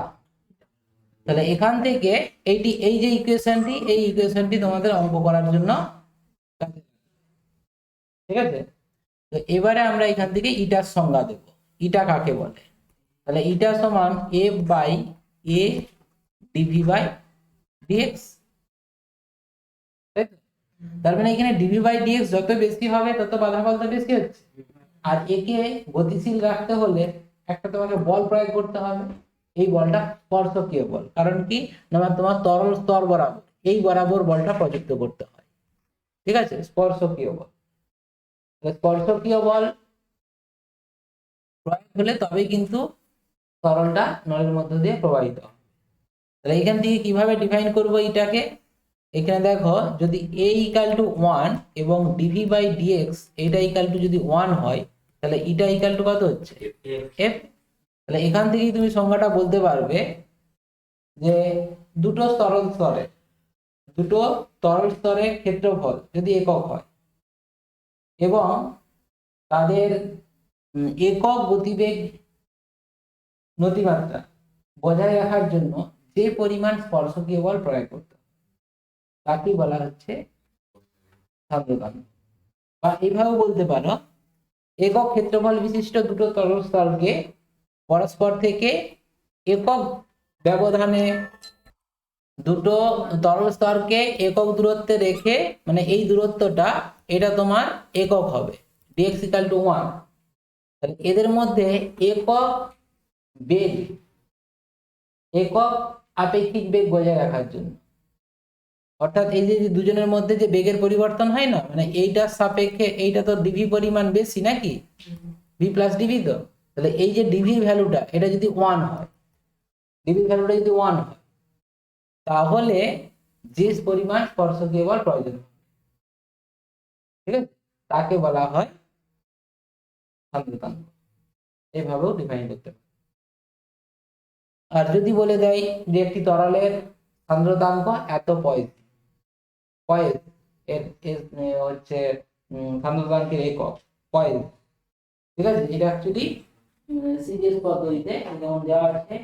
তাহলে এখান থেকে এইটি এই যে ইকুয়েশনটি, এই ইকুয়েশনটি তোমাদের অঙ্ক করার জন্য, ঠিক আছে। তো এবারে আমরা এখান থেকে ইটার সংজ্ঞা দেব, ইটা কাকে বলে। তাহলে ইটা সমান F by A dv by dx. তার মানে এখানে ডিভি বাই ডিএক্স যত বেশি হবে তত বাধা বলটা বেশি হচ্ছে, আর একে গতিশীল রাখতে হলে একটা তোমাকে বল প্রয়োগ করতে হবে। এই বলটা স্পর্শকীয় বল, কারণ কি না তোমার তরল স্তর বরাবর এই বরাবর বলটা প্রযুক্ত করতে হয়। ঠিক আছে, স্পর্শকীয় বল। স্পর্শকীয় বল প্রয়োগ হলে তবেই কিন্তু তরলটা নলের মধ্য দিয়ে প্রবাহিত হয়। তাহলে এখান থেকে কিভাবে ডিফাইন করব এটাকে, এখানে দেখো যদি a ইকাল টু 1 এবং ডিভি বাই ডিএক্স এটা ইকাল টু যদি 1 হয় তাহলে এটা ইকাল টু কত হচ্ছে f। তাহলে এখান থেকেই তুমি সংজ্ঞাটা বলতে পারবে যে দুটো তরল স্তরের ক্ষেত্রফল যদি একক হয় এবং তাদের একক গতিবেগ নতিমাত্রা বজায় রাখার জন্য যে পরিমাণ স্পর্শকীয় বল প্রয়োগ করতে হবে তাকে বলা হচ্ছে সান্দ্রতাঙ্ক। বা এইভাবে বলতে পারো একক ক্ষেত্রফল বিশিষ্ট দুটো তরল স্তরকে পরস্পর থেকে একক ব্যবধানে, দুটো তরল স্তরকে একক দূরত্বে রেখে, মানে এই দূরত্বটা এটা তোমার একক হবে dx equal to 1। তাহলে এদের মধ্যে একক বেগ, একক আপেক্ষিক বেগ বজায় রাখার জন্য, অর্থাৎ এই যে দুজনের মধ্যে যে বেগের পরিবর্তন হয় না, মানে এইটার সাপেক্ষে এইটা তো ডিভি পরিমাণ বেশি নাকি, ভি প্লাস ডিভি, তো তাহলে এই যে ডিভি ভ্যালুটা এটা যদি 1 হয়, ডিভি ভ্যালুটা যদি 1 হয় তাহলে যে পরিমাণ স্পর্শকীয় বল প্রয়োজন, ঠিক আছে, তাকে বলা হয় সান্দ্রতাঙ্ক। এইভাবেও ডিফাইন করতে পারে। আর যদি বলে দেয় যে একটি তরলের সান্দ্রতাঙ্ক এত পয়েস এর হচ্ছে সান্দ্রতাঙ্কের একক পয়েস, ঠিক আছে, এটা অ্যাকচুয়ালি সিরিয়াস পদ্ধতিতে যেমন দেওয়া আছে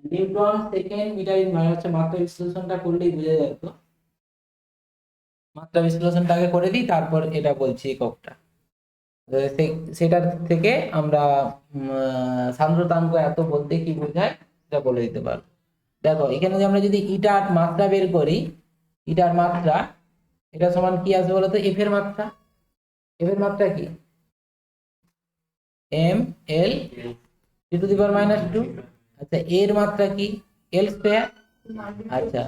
newton second metre in minus, হচ্ছে মাত্রা বিশ্লেষণটা করলেই বোঝা যেত, মাত্রা বিশ্লেষণটাকে করে দিই তারপর এটা বলছি এককটা, সেটার থেকে আমরা সান্দ্রতাঙ্ক এত বলতে কি বোঝায় সেটা বলে দিতে পারবো। দেখো এখানে যে আমরা যদি ইটার মাত্রা বের করি, ইটার মাত্রা এটা সমান কি আসবে বলতো, এফ এর মাত্রা, এফ এর মাত্রা কি M L T two the পাওয়ার -2। আচ্ছা এর মাত্রা কি এল স্কয়ার। আচ্ছা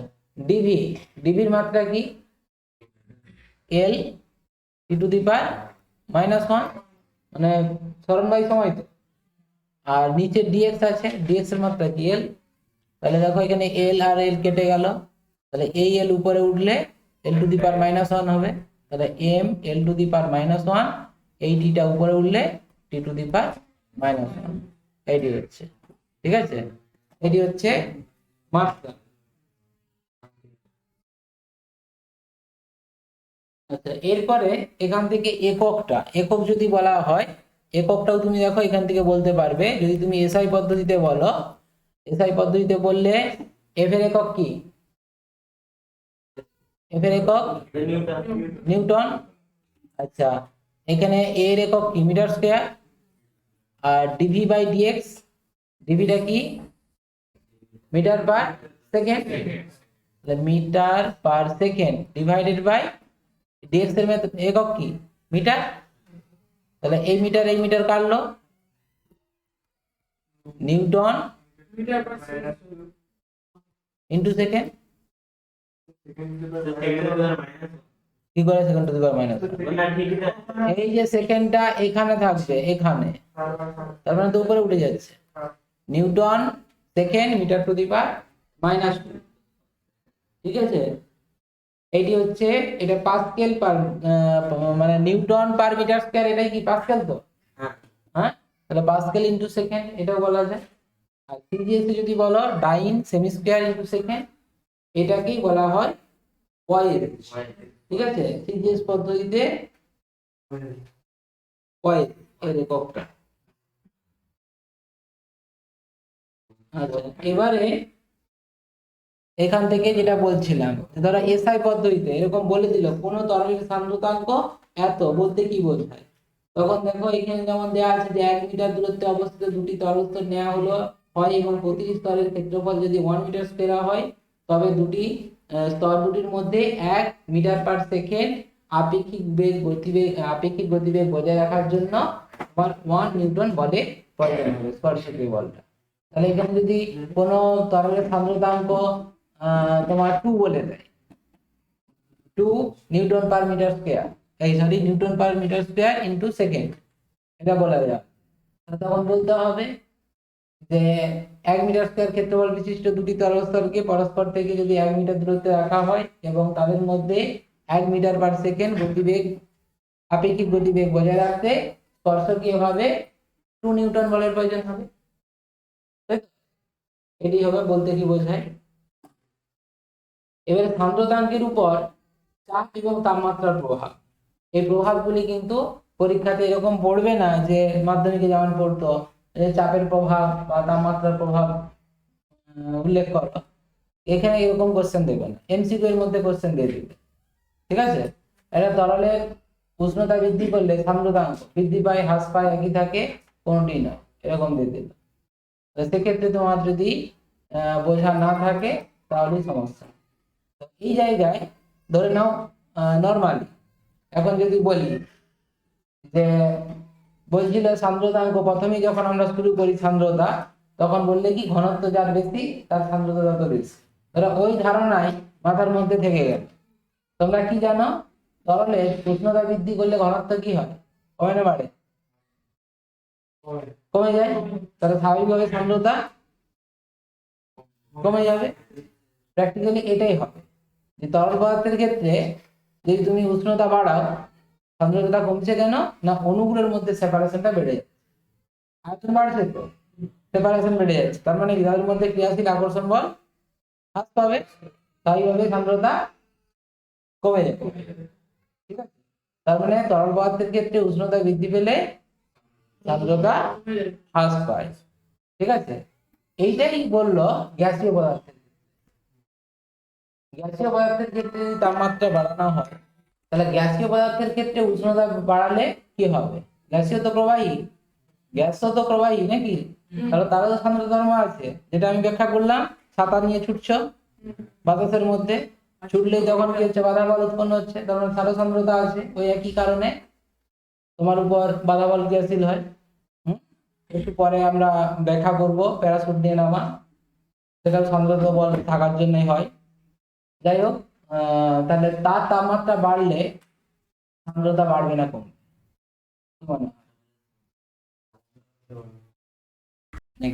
ডিভি, ডিভির মাত্রা কি এল টি টু দি পাওয়ার -1, মানে সরণ বাই সময় তো। আর নিচে ডিএক্স আছে, ডিএক্স এর মাত্রা কি এল। তাহলে দেখো এখানে এল আর এল কেটে গেল, তাহলে এই এল উপরে উঠলে এল টু দি পাওয়ার -1 হবে, তাহলে এম এল টু দি পাওয়ার -1, এই টিটা উপরে উঠলে টি টু দি পাওয়ার -1, এইটি হচ্ছে, ঠিক আছে, এটি হচ্ছে মাত্রা। আচ্ছা এরপরে এখান থেকে এককটা, একক যদি বলা হয় এককটাও তুমি দেখো এখান থেকে বলতে পারবে। যদি তুমি এসআই পদ্ধতিতে বলো, এসআই পদ্ধতিতে বললে এফ এর একক কি? এফ এর একক নিউটন। আচ্ছা, এখানে এ এর একক কি? Metre square. আর ডিভি বাই ডিএক্স, ডিভিটা কি? Metre per second. তাহলে metre per second divided by dx এর একক কি? মিটার। তাহলে এই মিটার কাটলো, নিউটন ইন্টু সেকেন্ড। কি করে second two the power minus? এই যে সেকেন্ডটা এখানে থাকবে, এখানে, তার মানে তো উপরে উঠে যাচ্ছে। Newton second metre to the power minus 2। ঠিক আছে, এইটি হচ্ছে, এটা পাস্কেল পার, মানে নিউটন পার মিটার স্কয়ার, এটাই কি পাস্কেল তো? হ্যাঁ, তাহলে পাস্কেল ইনটু সেকেন্ড এটাও বলা যায়। আর সিজিএস যদি বলো ডাইন সেমি স্কয়ার ইনটু সেকেন্ড, এটাকেই বলা হয় কয়েল। ঠিক আছে, সিজিএস পদ্ধতিতে কয়েল এর এককটা। আচ্ছা, এবারে এখান থেকে যেটা বলছিলাম, ধরো এসআই পদ্ধতিতে এরকম বলে দিল কোন তরলের সান্দ্রতাঙ্ক এত, বলতে কি বোঝায়? তখন দেখো এখানে যেমন দেওয়া আছে যে 1 মিটার দূরত্বে অবস্থিত দুটি তরল স্তর নেওয়া হলো হয় এবং প্রতিটি স্তরের ক্ষেত্রফল যদি 1 মিটার স্কয়ার হয়, তবে দুটি স্তর দুটির মধ্যে 1 মিটার পার সেকেন্ড আপেক্ষিক গতিবেগ বজায় রাখার জন্য 1 নিউটন বলে প্রয়োজন হবে, স্পর্শকীয় বলটা। তাহলে এখানে যদি কোনো তরলের সান্দ্রতাঙ্ক তোমার 2 বলে দেয়, 2 নিউটন পার মিটার স্কয়ার, এই sorry newton per metre square into second, এটা বলা যায়। তখন বলতে হবে যে 1 মিটার স্কয়ার ক্ষেত্রফল বিশিষ্ট দুটি তরল স্তরকে পরস্পর থেকে যদি 1 মিটার দূরত্বে রাখা হয় এবং তাদের মধ্যে 1 মিটার পার সেকেন্ড আপেক্ষিক গতিবেগ বজায় রাখতে স্পর্শকীয়ভাবে 2 নিউটন বলের প্রয়োজন হবে। এটি হবে বলতে কি বোঝায়। এবারে সান্দ্রতাঙ্কের উপর চাপ এবং তাপমাত্রার প্রভাব, এই প্রভাবগুলি কিন্তু পরীক্ষাতে এরকম পড়বে না যে মাধ্যমিকে যেমন পড়তো চাপের প্রভাব বা তাপমাত্রার প্রভাব উল্লেখ করো, এখানে এরকম কোশ্চেন দেবে না, এমসিকিউ এর মধ্যে কোশ্চেন দিয়ে দিবে। ঠিক আছে, এটা তরলের উষ্ণতা বৃদ্ধি করলে সান্দ্রতাঙ্ক বৃদ্ধি পায় হ্রাস পায় একই থাকে, কোনটি নয়, এরকম দিয়ে দিল। সেক্ষেত্রে তোমার যদি বোঝা না থাকে তাহলে সমস্যা। এই জায়গায় ধরে নাও নরমালি, এখন যদি বলি যে বলছিল সান্দ্রতাঙ্ক, প্রথমেই যখন আমরা শুরু করি সান্দ্রতা, তখন বললে কি ঘনত্ব যার বেশি তার সান্দ্রতা তত বেশি। ধরো ওই ধারণাই মাথার মধ্যে থেকে গেল। তোমরা কি জানো, তরলের উষ্ণতা বৃদ্ধি করলে ঘনত্ব কি হয়? কমে না বাড়ে? কমে যায়। তাহলে স্বাভাবিকভাবে সান্দ্রতা কমে যাবে। প্র্যাকটিক্যালি এটাই হবে যে তরল পদার্থের ক্ষেত্রে যদি তুমি উষ্ণতা বাড়াও, সান্দ্রতা কমছে কেন না, অণুগুলোর মধ্যে সেপারেশনটা বেড়ে যাচ্ছে, আয়তন বাড়ছে তো সেপারেশন বেড়ে যাচ্ছে, তার মানে তাদের মধ্যে ক্রিয়াশীল আকর্ষণ বল হ্রাস পাবে, স্বাভাবিকভাবে সান্দ্রতা কমে যাবে। ঠিক আছে, তার মানে তরল পদার্থের ক্ষেত্রে উষ্ণতা বৃদ্ধি পেলে সান্দ্রতা হ্রাস পায়। ঠিক আছে, এইটাই বললো গ্যাসীয় পদার্থের। গ্যাসীয় পদার্থের ক্ষেত্রে যদি তাপমাত্রা বাড়ানো হয়, তাহলে গ্যাসীয় পদার্থের ক্ষেত্রে উষ্ণতা বাড়ালে কি হবে? গ্যাসীয় তো প্রবাহী, গ্যাসও তো প্রবাহী নাকি, তাহলে তারও তো সান্দ্রতা ধর্ম আছে, যেটা আমি ব্যাখ্যা করলাম। ছাতা নিয়ে ছুটছো বাতাসের মধ্যে, ছুটলে যখন কি হচ্ছে, বাধা বল উৎপন্ন হচ্ছে, তখন তারও সান্দ্রতা আছে। ওই একই কারণে তোমার উপর বাধা বল ক্রিয়াশীল হয়। একটু পরে আমরা ব্যাখ্যা করব প্যারাসুট দিয়ে নামা, সেটাও সান্দ্রতা বল থাকার জন্যই হয়। যাই হোক, তাহলে তার তাপমাত্রা বাড়লে সান্দ্রতা বাড়বে না কমবে?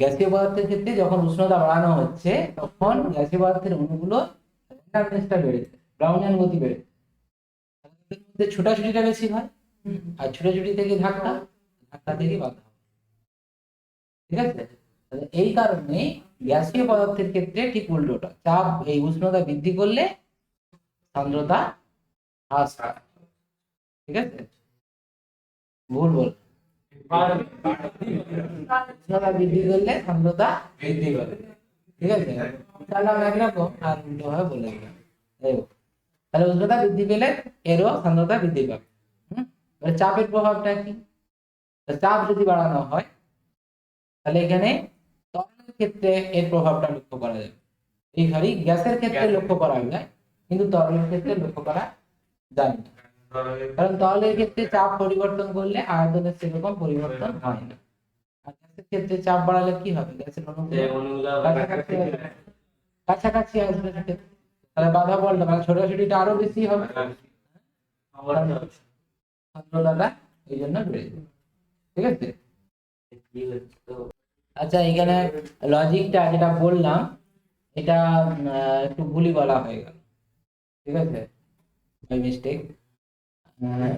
গ্যাসীয় পদার্থের ক্ষেত্রে যখন উষ্ণতা বাড়ানো হচ্ছে, তখন গ্যাসীয় পদার্থের অণুগুলো বেড়েছে, ব্রাউনিয়ান গতি বেড়েছে, ছোটাছুটিটা বেশি হয়, আর ছোটাছুটি থেকে ধাক্কা, ধাক্কা থেকে বাধা। ঠিক আছে, এই কারণে গ্যাসীয় পদার্থের ক্ষেত্রে ঠিক উল্টোটা, চাপ এই উষ্ণতা বৃদ্ধি করলে সান্দ্রতা হ্রাস পায়। ঠিক আছে, ভুল বল, উষ্ণতা বৃদ্ধি করলে সান্দ্রতা বৃদ্ধি করে। ঠিক আছে, চালাম একরকম আর উল্টো ভাবে বলে দিলাম। তাহলে উষ্ণতা বৃদ্ধি পেলে এরও সান্দ্রতা বৃদ্ধি পাবে। এবার চাপের প্রভাবটা কি? চাপ যদি বাড়ানো হয় তাহলে এখানে তরলের ক্ষেত্রে এর প্রভাবটা লক্ষ্য করা যাবে। এই ঘড়ি গ্যাসের ক্ষেত্রে লক্ষ্য করা যায়, কিন্তু তরলের ক্ষেত্রে লক্ষ্য করা যায় না। কারণ তরলের ক্ষেত্রে চাপ পরিবর্তন করলে আয়তনের সেরকম পরিবর্তন হয় না। আর গ্যাসের ক্ষেত্রে চাপ বাড়ালে কি হবে? গ্যাসের অণুগুলো কাছাকাছি আসবে সেক্ষেত্রে। তাহলে বাধা বলটা মানে ছোটাছুটিটা আরো বেশি হবে, সান্দ্রতাটা এই জন্য বেড়ে যাবে। ঠিক আছে। আচ্ছা, এখানে লজিকটা যেটা বললাম এটা একটু ভুলই বলা হয়ে গেল। ঠিক আছে, বাই মিস্টেক।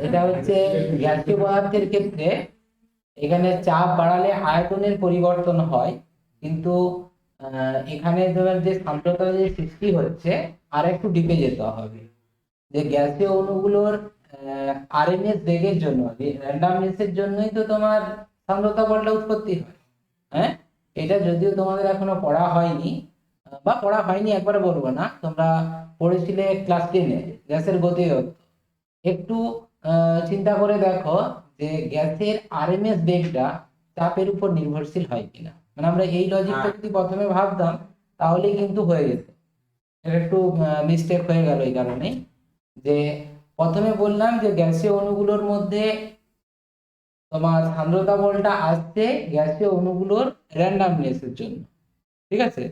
এটা হচ্ছে গ্যাসীয় পদার্থের ক্ষেত্রে এখানে চাপ বাড়ালে আয়তনের পরিবর্তন হয়, কিন্তু এখানে তোমার যে সান্দ্রতা যে সৃষ্টি হচ্ছে আর একটু ডিপে যেতে হবে। যে গ্যাসীয় অণুগুলোর আরএমএস বেগের জন্য, র্যান্ডামনেসের জন্যই তো তোমার সান্দ্রতা বলটা উৎপত্তি হয়। হ্যাঁ, এটা যদিও তোমাদের এখনো পড়া হয়নি, বা পড়া হয়নি একবারে বলবো না, তোমরা পড়েছিলে ক্লাস 10-এ গ্যাসের গতিরোধ। একটু চিন্তা করে দেখো যে গ্যাসের আরএমএস বেগটা চাপের উপর নির্ভরশীল হয় কিনা। মানে আমরা এই লজিকটা যদি প্রথমে ভাবতাম তাহলে কিন্তু হয়ে যেত। এটা একটু মিস্টেক হয়ে গেল এই কারণে যে প্রথমে বললাম যে গ্যাসীয় অণুগুলোর মধ্যে তোমার সান্দ্রতা বলটা আসছে গ্যাসীয় অণুগুলোর র্যান্ডামনেসের জন্য। ঠিক আছে,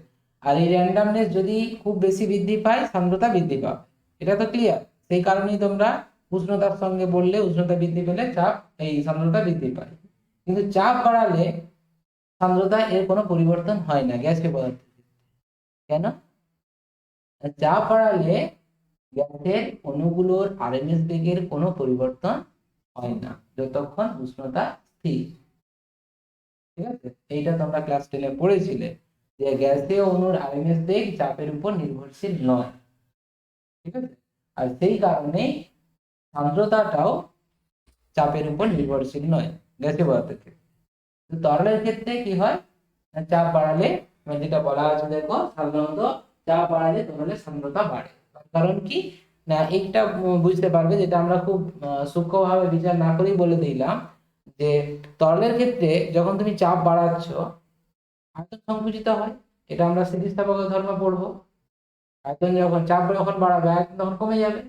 আর এই র্যান্ডামনেস যদি খুব বেশি বৃদ্ধি পায় সান্দ্রতা বৃদ্ধি পাবে, এটা তো ক্লিয়ার। সেই কারণেই তোমরা উষ্ণতার সঙ্গে বললে উষ্ণতা বৃদ্ধি পেলে চাপ এই সান্দ্রতা বৃদ্ধি পায়, কিন্তু চাপ বাড়ালে সান্দ্রতা এর কোনো পরিবর্তন হয় না গ্যাসীয় পদার্থের ক্ষেত্রে। কেন? চাপ বাড়ালে গ্যাসের অণুগুলোর আরএমএস বেগের কোনো পরিবর্তন হয় না যতক্ষণ উষ্ণতা স্থির। ঠিক আছে, এইটা তোমরা ক্লাস 10-এ পড়েছিলে যে গ্যাসীয় অণুর আরএমএস বেগ চাপের উপর নির্ভরশীল নয়। ঠিক আছে, আর সেই কারণে সান্দ্রতাটাও চাপের উপর নির্ভরশীল নয় গ্যাসীয় পদার্থের ক্ষেত্রে। তরলের ক্ষেত্রে কি হয়? চাপ বাড়ালে, যেটা বলা আছে দেখো, সাধারণত চাপ বাড়ালে তরলের সান্দ্রতা বাড়ে। কারণ কি না, এইটা বুঝতে পারবে, যেটা আমরা খুব সূক্ষ্মভাবে বিচার না করেই বলে দিলাম যে তরলের ক্ষেত্রে যখন তুমি চাপ বাড়াচ্ছ আয়তন সংকুচিত হয়। এটা আমরা স্থিতিস্থাপকের ধর্ম পড়বো। আয়তন যখন চাপ যখন বাড়াবে আয়তন তখন কমে যাবে।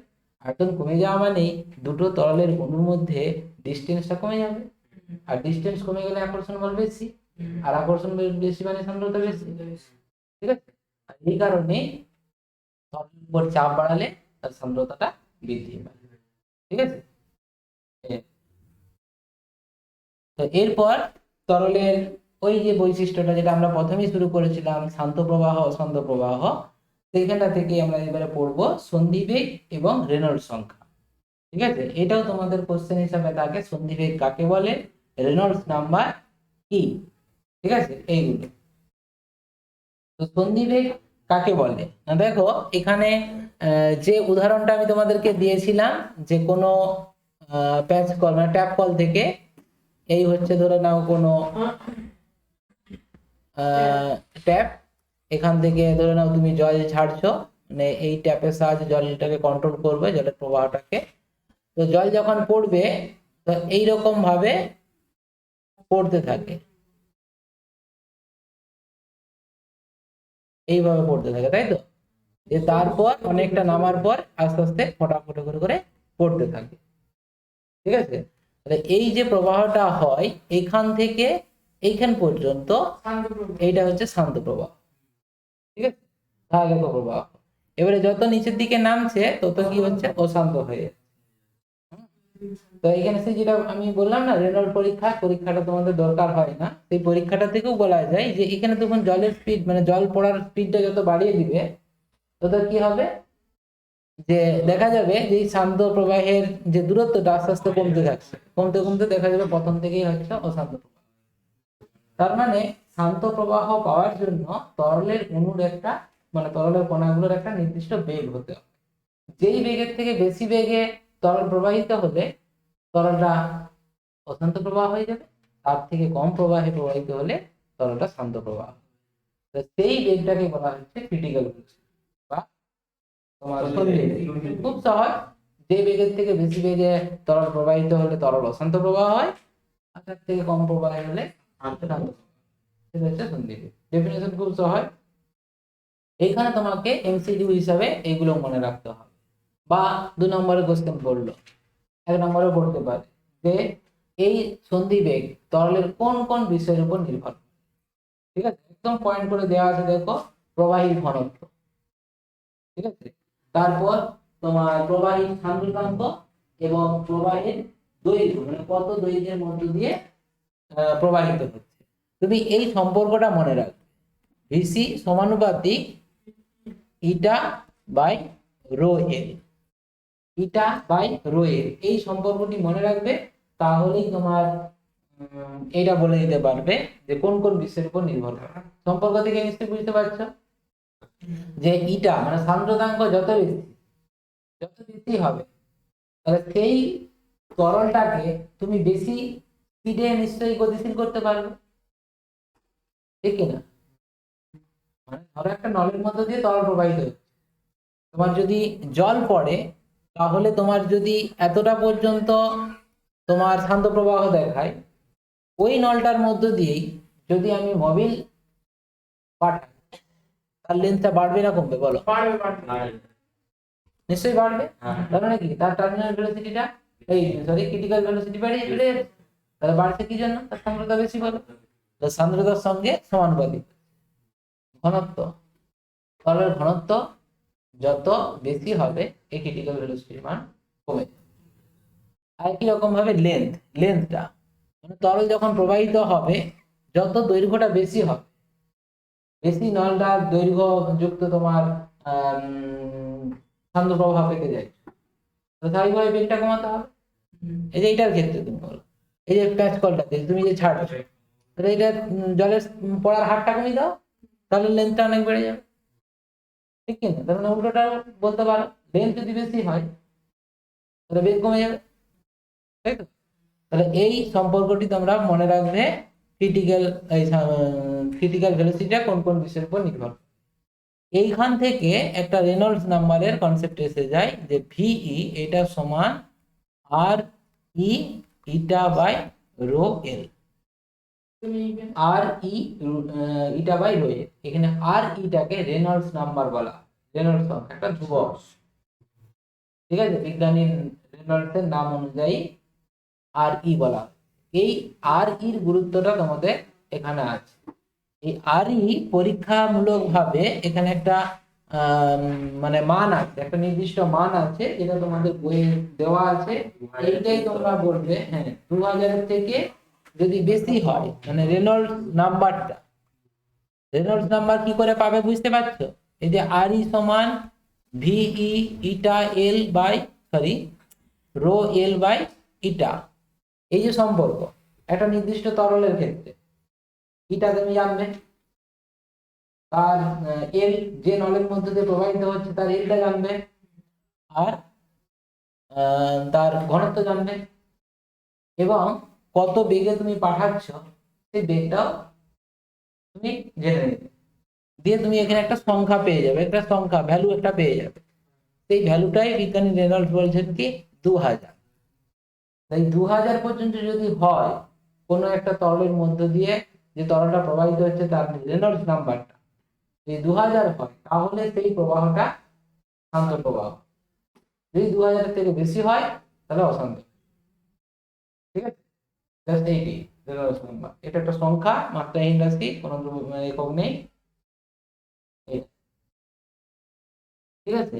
আয়তন কমে যাওয়া মানে দুটো তরলের অণুর মধ্যে ডিস্টেন্সটা কমে যাবে, আর ডিস্টেন্স কমে গেলে আকর্ষণ বল বেশি, আর আকর্ষণ বেশি মানে সান্দ্রতা বেশি। ঠিক আছে, আর এই কারণে তরলের উপর চাপ বাড়ালে তার সান্দ্রতাটা বৃদ্ধি পায়। ঠিক আছে, তো এরপর তরলের ওই যে বৈশিষ্ট্যটা যেটা আমরা প্রথমেই শুরু করেছিলাম, শান্ত প্রবাহ অশান্ত প্রবাহ, সেইখানটা থেকে আমরা এবারে পড়বো সন্ধিবেগ এবং রেনল্ডস সংখ্যা। ঠিক আছে, এটাও তোমাদের কোশ্চেন হিসাবে থাকে, সন্ধিবেগ কাকে বলে, রেনল্ডস নাম্বার কি। ঠিক আছে, এইগুলো। তো সন্ধিবেগ কাকে বলে না, দেখো এখানে যে উদাহরণটা আমি তোমাদেরকে দিয়েছিলাম, যে কোনো প্যাচ কল মানে ট্যাপ কল থেকে, এই হচ্ছে ধরে নাও কোনো ট্যাপ, এখান থেকে ধরে নাও তুমি জল ছাড়ছো, মানে এই ট্যাপের সাহায্যে জলটাকে কন্ট্রোল করবে, জলের প্রবাহটাকে। তো জল যখন পড়বে তো এইরকম ভাবে পড়তে থাকে, এইভাবে পড়তে থাকে, তাই তো? যে তারপর অনেকটা নামার পর আস্তে আস্তে ফোটা ফোটা করে করে পড়তে থাকে। ঠিক আছে, তাহলে এই যে প্রবাহটা হয় এখান থেকে এইখান পর্যন্ত, এইটা হচ্ছে শান্ত প্রবাহ। ঠিক আছে, তাহলে প্রবাহ এবারে যত নিচের দিকে নামছে তত কি হচ্ছে, অশান্ত হয়ে। তো এখানে সে যেটা আমি বললাম না, রেনল্ড পরীক্ষাটা তোমাদের দরকার হয় না, সেই পরীক্ষাটা থেকেও বলা যায় যে এখানে তখন জলের স্পিড মানে জল পড়ার স্পিডটা যত বাড়িয়ে দিবে তত কি হবে, যে দেখা যাবে যে শান্ত প্রবাহের যে দূরত্বটা আস্তে আস্তে কমতে থাকছে, কমতে কমতে দেখা যাবে প্রথম থেকেই হচ্ছে অশান্ত প্রবাহ। তার মানে শান্ত প্রবাহ পাওয়ার জন্য তরলের অণুর একটা মানে তরলের কণাগুলোর একটা নির্দিষ্ট বেগ হতে হবে। যেই বেগের থেকে বেশি বেগে তরল প্রবাহিত হলে তরলটা অশান্ত প্রবাহ হয়ে যাবে, তার থেকে কম প্রবাহে প্রবাহিত হলে তরলটা শান্ত প্রবাহ। তো সেই বেগটাকে বলা হচ্ছে ক্রিটিক্যাল ভেলোসিটি বা তোমার সন্ধি বেগ। খুব সহজ, যে বেগের থেকে বেশি বেগে তরল প্রবাহিত হলে তরল অশান্ত প্রবাহ হয়, আর তার থেকে কম প্রবাহ হলে শান্ত প্রবাহ। সেটা হচ্ছে সন্ধি বেগ। ডেফিনেশন খুব সহজ। এখানে তোমাকে এমসিকিউ হিসাবে এগুলো মনে রাখতে হবে, বা 2 নম্বরে কোশ্চেন পড়লো, 1 নম্বরে পড়তে পারে যে এই সন্ধি বেগ তরলের কোন কোন বিষয়ের উপর নির্ভর করে। ঠিক আছে, একদম পয়েন্ট করে দেওয়া আছে, দেখো প্রবাহীর ঘনত্ব, ঠিক আছে, তারপর তোমার প্রবাহীর সান্দ্রতাঙ্ক এবং প্রবাহের দৈর্ঘ্য, মানে কত দৈর্ঘ্যের মধ্য দিয়ে প্রবাহিত হচ্ছে। তুমি এই সম্পর্কটা মনে রাখবে, ভিসি সমানুপাতিক eta by rho L, eta by rho L, এই সম্পর্কটি মনে রাখবে। তাহলেই তোমার এটা বলে দিতে পারবে যে কোন কোন বিষয়ের উপর নির্ভর করে। সম্পর্ক থেকে নিশ্চয়ই বুঝতে পারছো যে ইটা মানে সান্দ্রতাঙ্ক যত বেশি হবে, তাহলে সেই তরলটাকে তুমি বেশি স্পিডে নিশ্চয়ই গতিশীল করতে পারবে, ঠিক কিনা? মানে ধরো একটা নলের মধ্য দিয়ে তরল প্রবাহিত হচ্ছে, তোমার যদি জল পড়ে, তাহলে তোমার যদি এতটা পর্যন্ত তোমার শান্ত প্রবাহ দেখায়, ওই নলটার মধ্য দিয়েই যদি আমি মোবিল পাঠাই, তার লেন্থটা বাড়বে না কমবে বলো? নিশ্চয়ই বাড়বে। তার মানে কি, তার টার্মিনাল ভেলোসিটিটা ক্রিটিক্যাল ভেলোসিটি বাড়িয়ে চলে যাচ্ছে। তাহলে বাড়ছে কি জন্য? তার সান্দ্রতা বেশি বলো, তো সান্দ্রতার সঙ্গে সমানুপাতিক ঘনত্ব, তরলের ঘনত্ব যত বেশি হবে এই ক্রিটিক্যাল ভেলোসিটির মান কমে যাবে। একই রকম ভাবে লেন্থটা মানে তরল যখন প্রবাহিত হবে, যত দৈর্ঘ্যটা বেশি হবে, বেশি নলটার দৈর্ঘ্য যুক্ত তোমার শান্ত প্রবাহ পেতে যায়, তো স্বাভাবিকভাবে বেগটা কমাতে হবে। এই যে এটার ক্ষেত্রে তুমি বলো, এই যে প্যাচ কলটাতে তুমি যে ছাড়ছো, তাহলে এটা জলের পড়ার হারটা কমিয়ে দাও, তাহলে লেন্থটা অনেক বেড়ে যাবে, ঠিক কিনা? তার মানে উল্টোটাও বলতে পারো, লেন্থ যদি বেশি হয় তাহলে বেগ কমে যাবে, তাই তো? তাহলে এই সম্পর্কটি তোমরা মনে রাখবে, ক্রিটিক্যাল ভেলোসিটিটা কোন কোন বিষয়ের উপর নির্ভর করে। এইখান থেকে একটা রেনল্ডস নাম্বারের কনসেপ্ট এসে যায় যে ভিই এটা সমান R e eta by rho L, R e eta by rho L. এখানে আর ইটাকে রেনল্ডস নাম্বার বলা, রেনল্ডস সংখ্যা, একটা ধ্রুবক, ঠিক আছে, বিজ্ঞানী রেনল্ডস এর নাম অনুযায়ী আর ই বলা। এই আর ইর গুরুত্বটা তোমাদের এখানে আছে। এই আর ই পরীক্ষামূলক ভাবে এখানে একটা মানে মান আছে, একটা নির্দিষ্ট মান আছে, যেটা তোমাদের বইয়ে দেওয়া আছে। এইটাই তোমরা বলবে, হ্যাঁ 2000 থেকে যদি বেশি হয়, মানে রেনল্ডস নাম্বার কি করে পাবে বুঝতে পারছো? এই যে আর ই সমান ভিই eta L by rho L by eta, এই যে সম্পর্ক একটা নির্দিষ্ট তরলের ক্ষেত্রে, ইটা তুমি জানবে, তার এল যে নলের মধ্যে দিয়ে প্রবাহিত হচ্ছে তার এলটা জানবে, আর তার ঘনত্ব জানবে, এবং কত বেগে তুমি পাঠাচ্ছ সেই বেগটাও তুমি জেনে নেবে। দিয়ে তুমি এখানে একটা সংখ্যা পেয়ে যাবে, একটা সংখ্যা ভ্যালু একটা পেয়ে যাবে। সেই ভ্যালুটাই বিজ্ঞানী রেনল্ডস বলছেন কি 2000। তাই 2000 পর্যন্ত যদি হয় কোনো একটা তরলের মধ্য দিয়ে যে তরলটা প্রবাহিত হচ্ছে তার রেনল্ডস নাম্বারটা যদি 2000 হয়, তাহলে সেই প্রবাহটা শান্ত প্রবাহ। যদি 2000 থেকে বেশি হয় তাহলে অশান্ত, ঠিক আছে? জাস্ট এইটি রেনল্ডস নাম্বার, এটা একটা সংখ্যা, মাত্রাহীন রাশি, কোনো একক নেই, ঠিক আছে?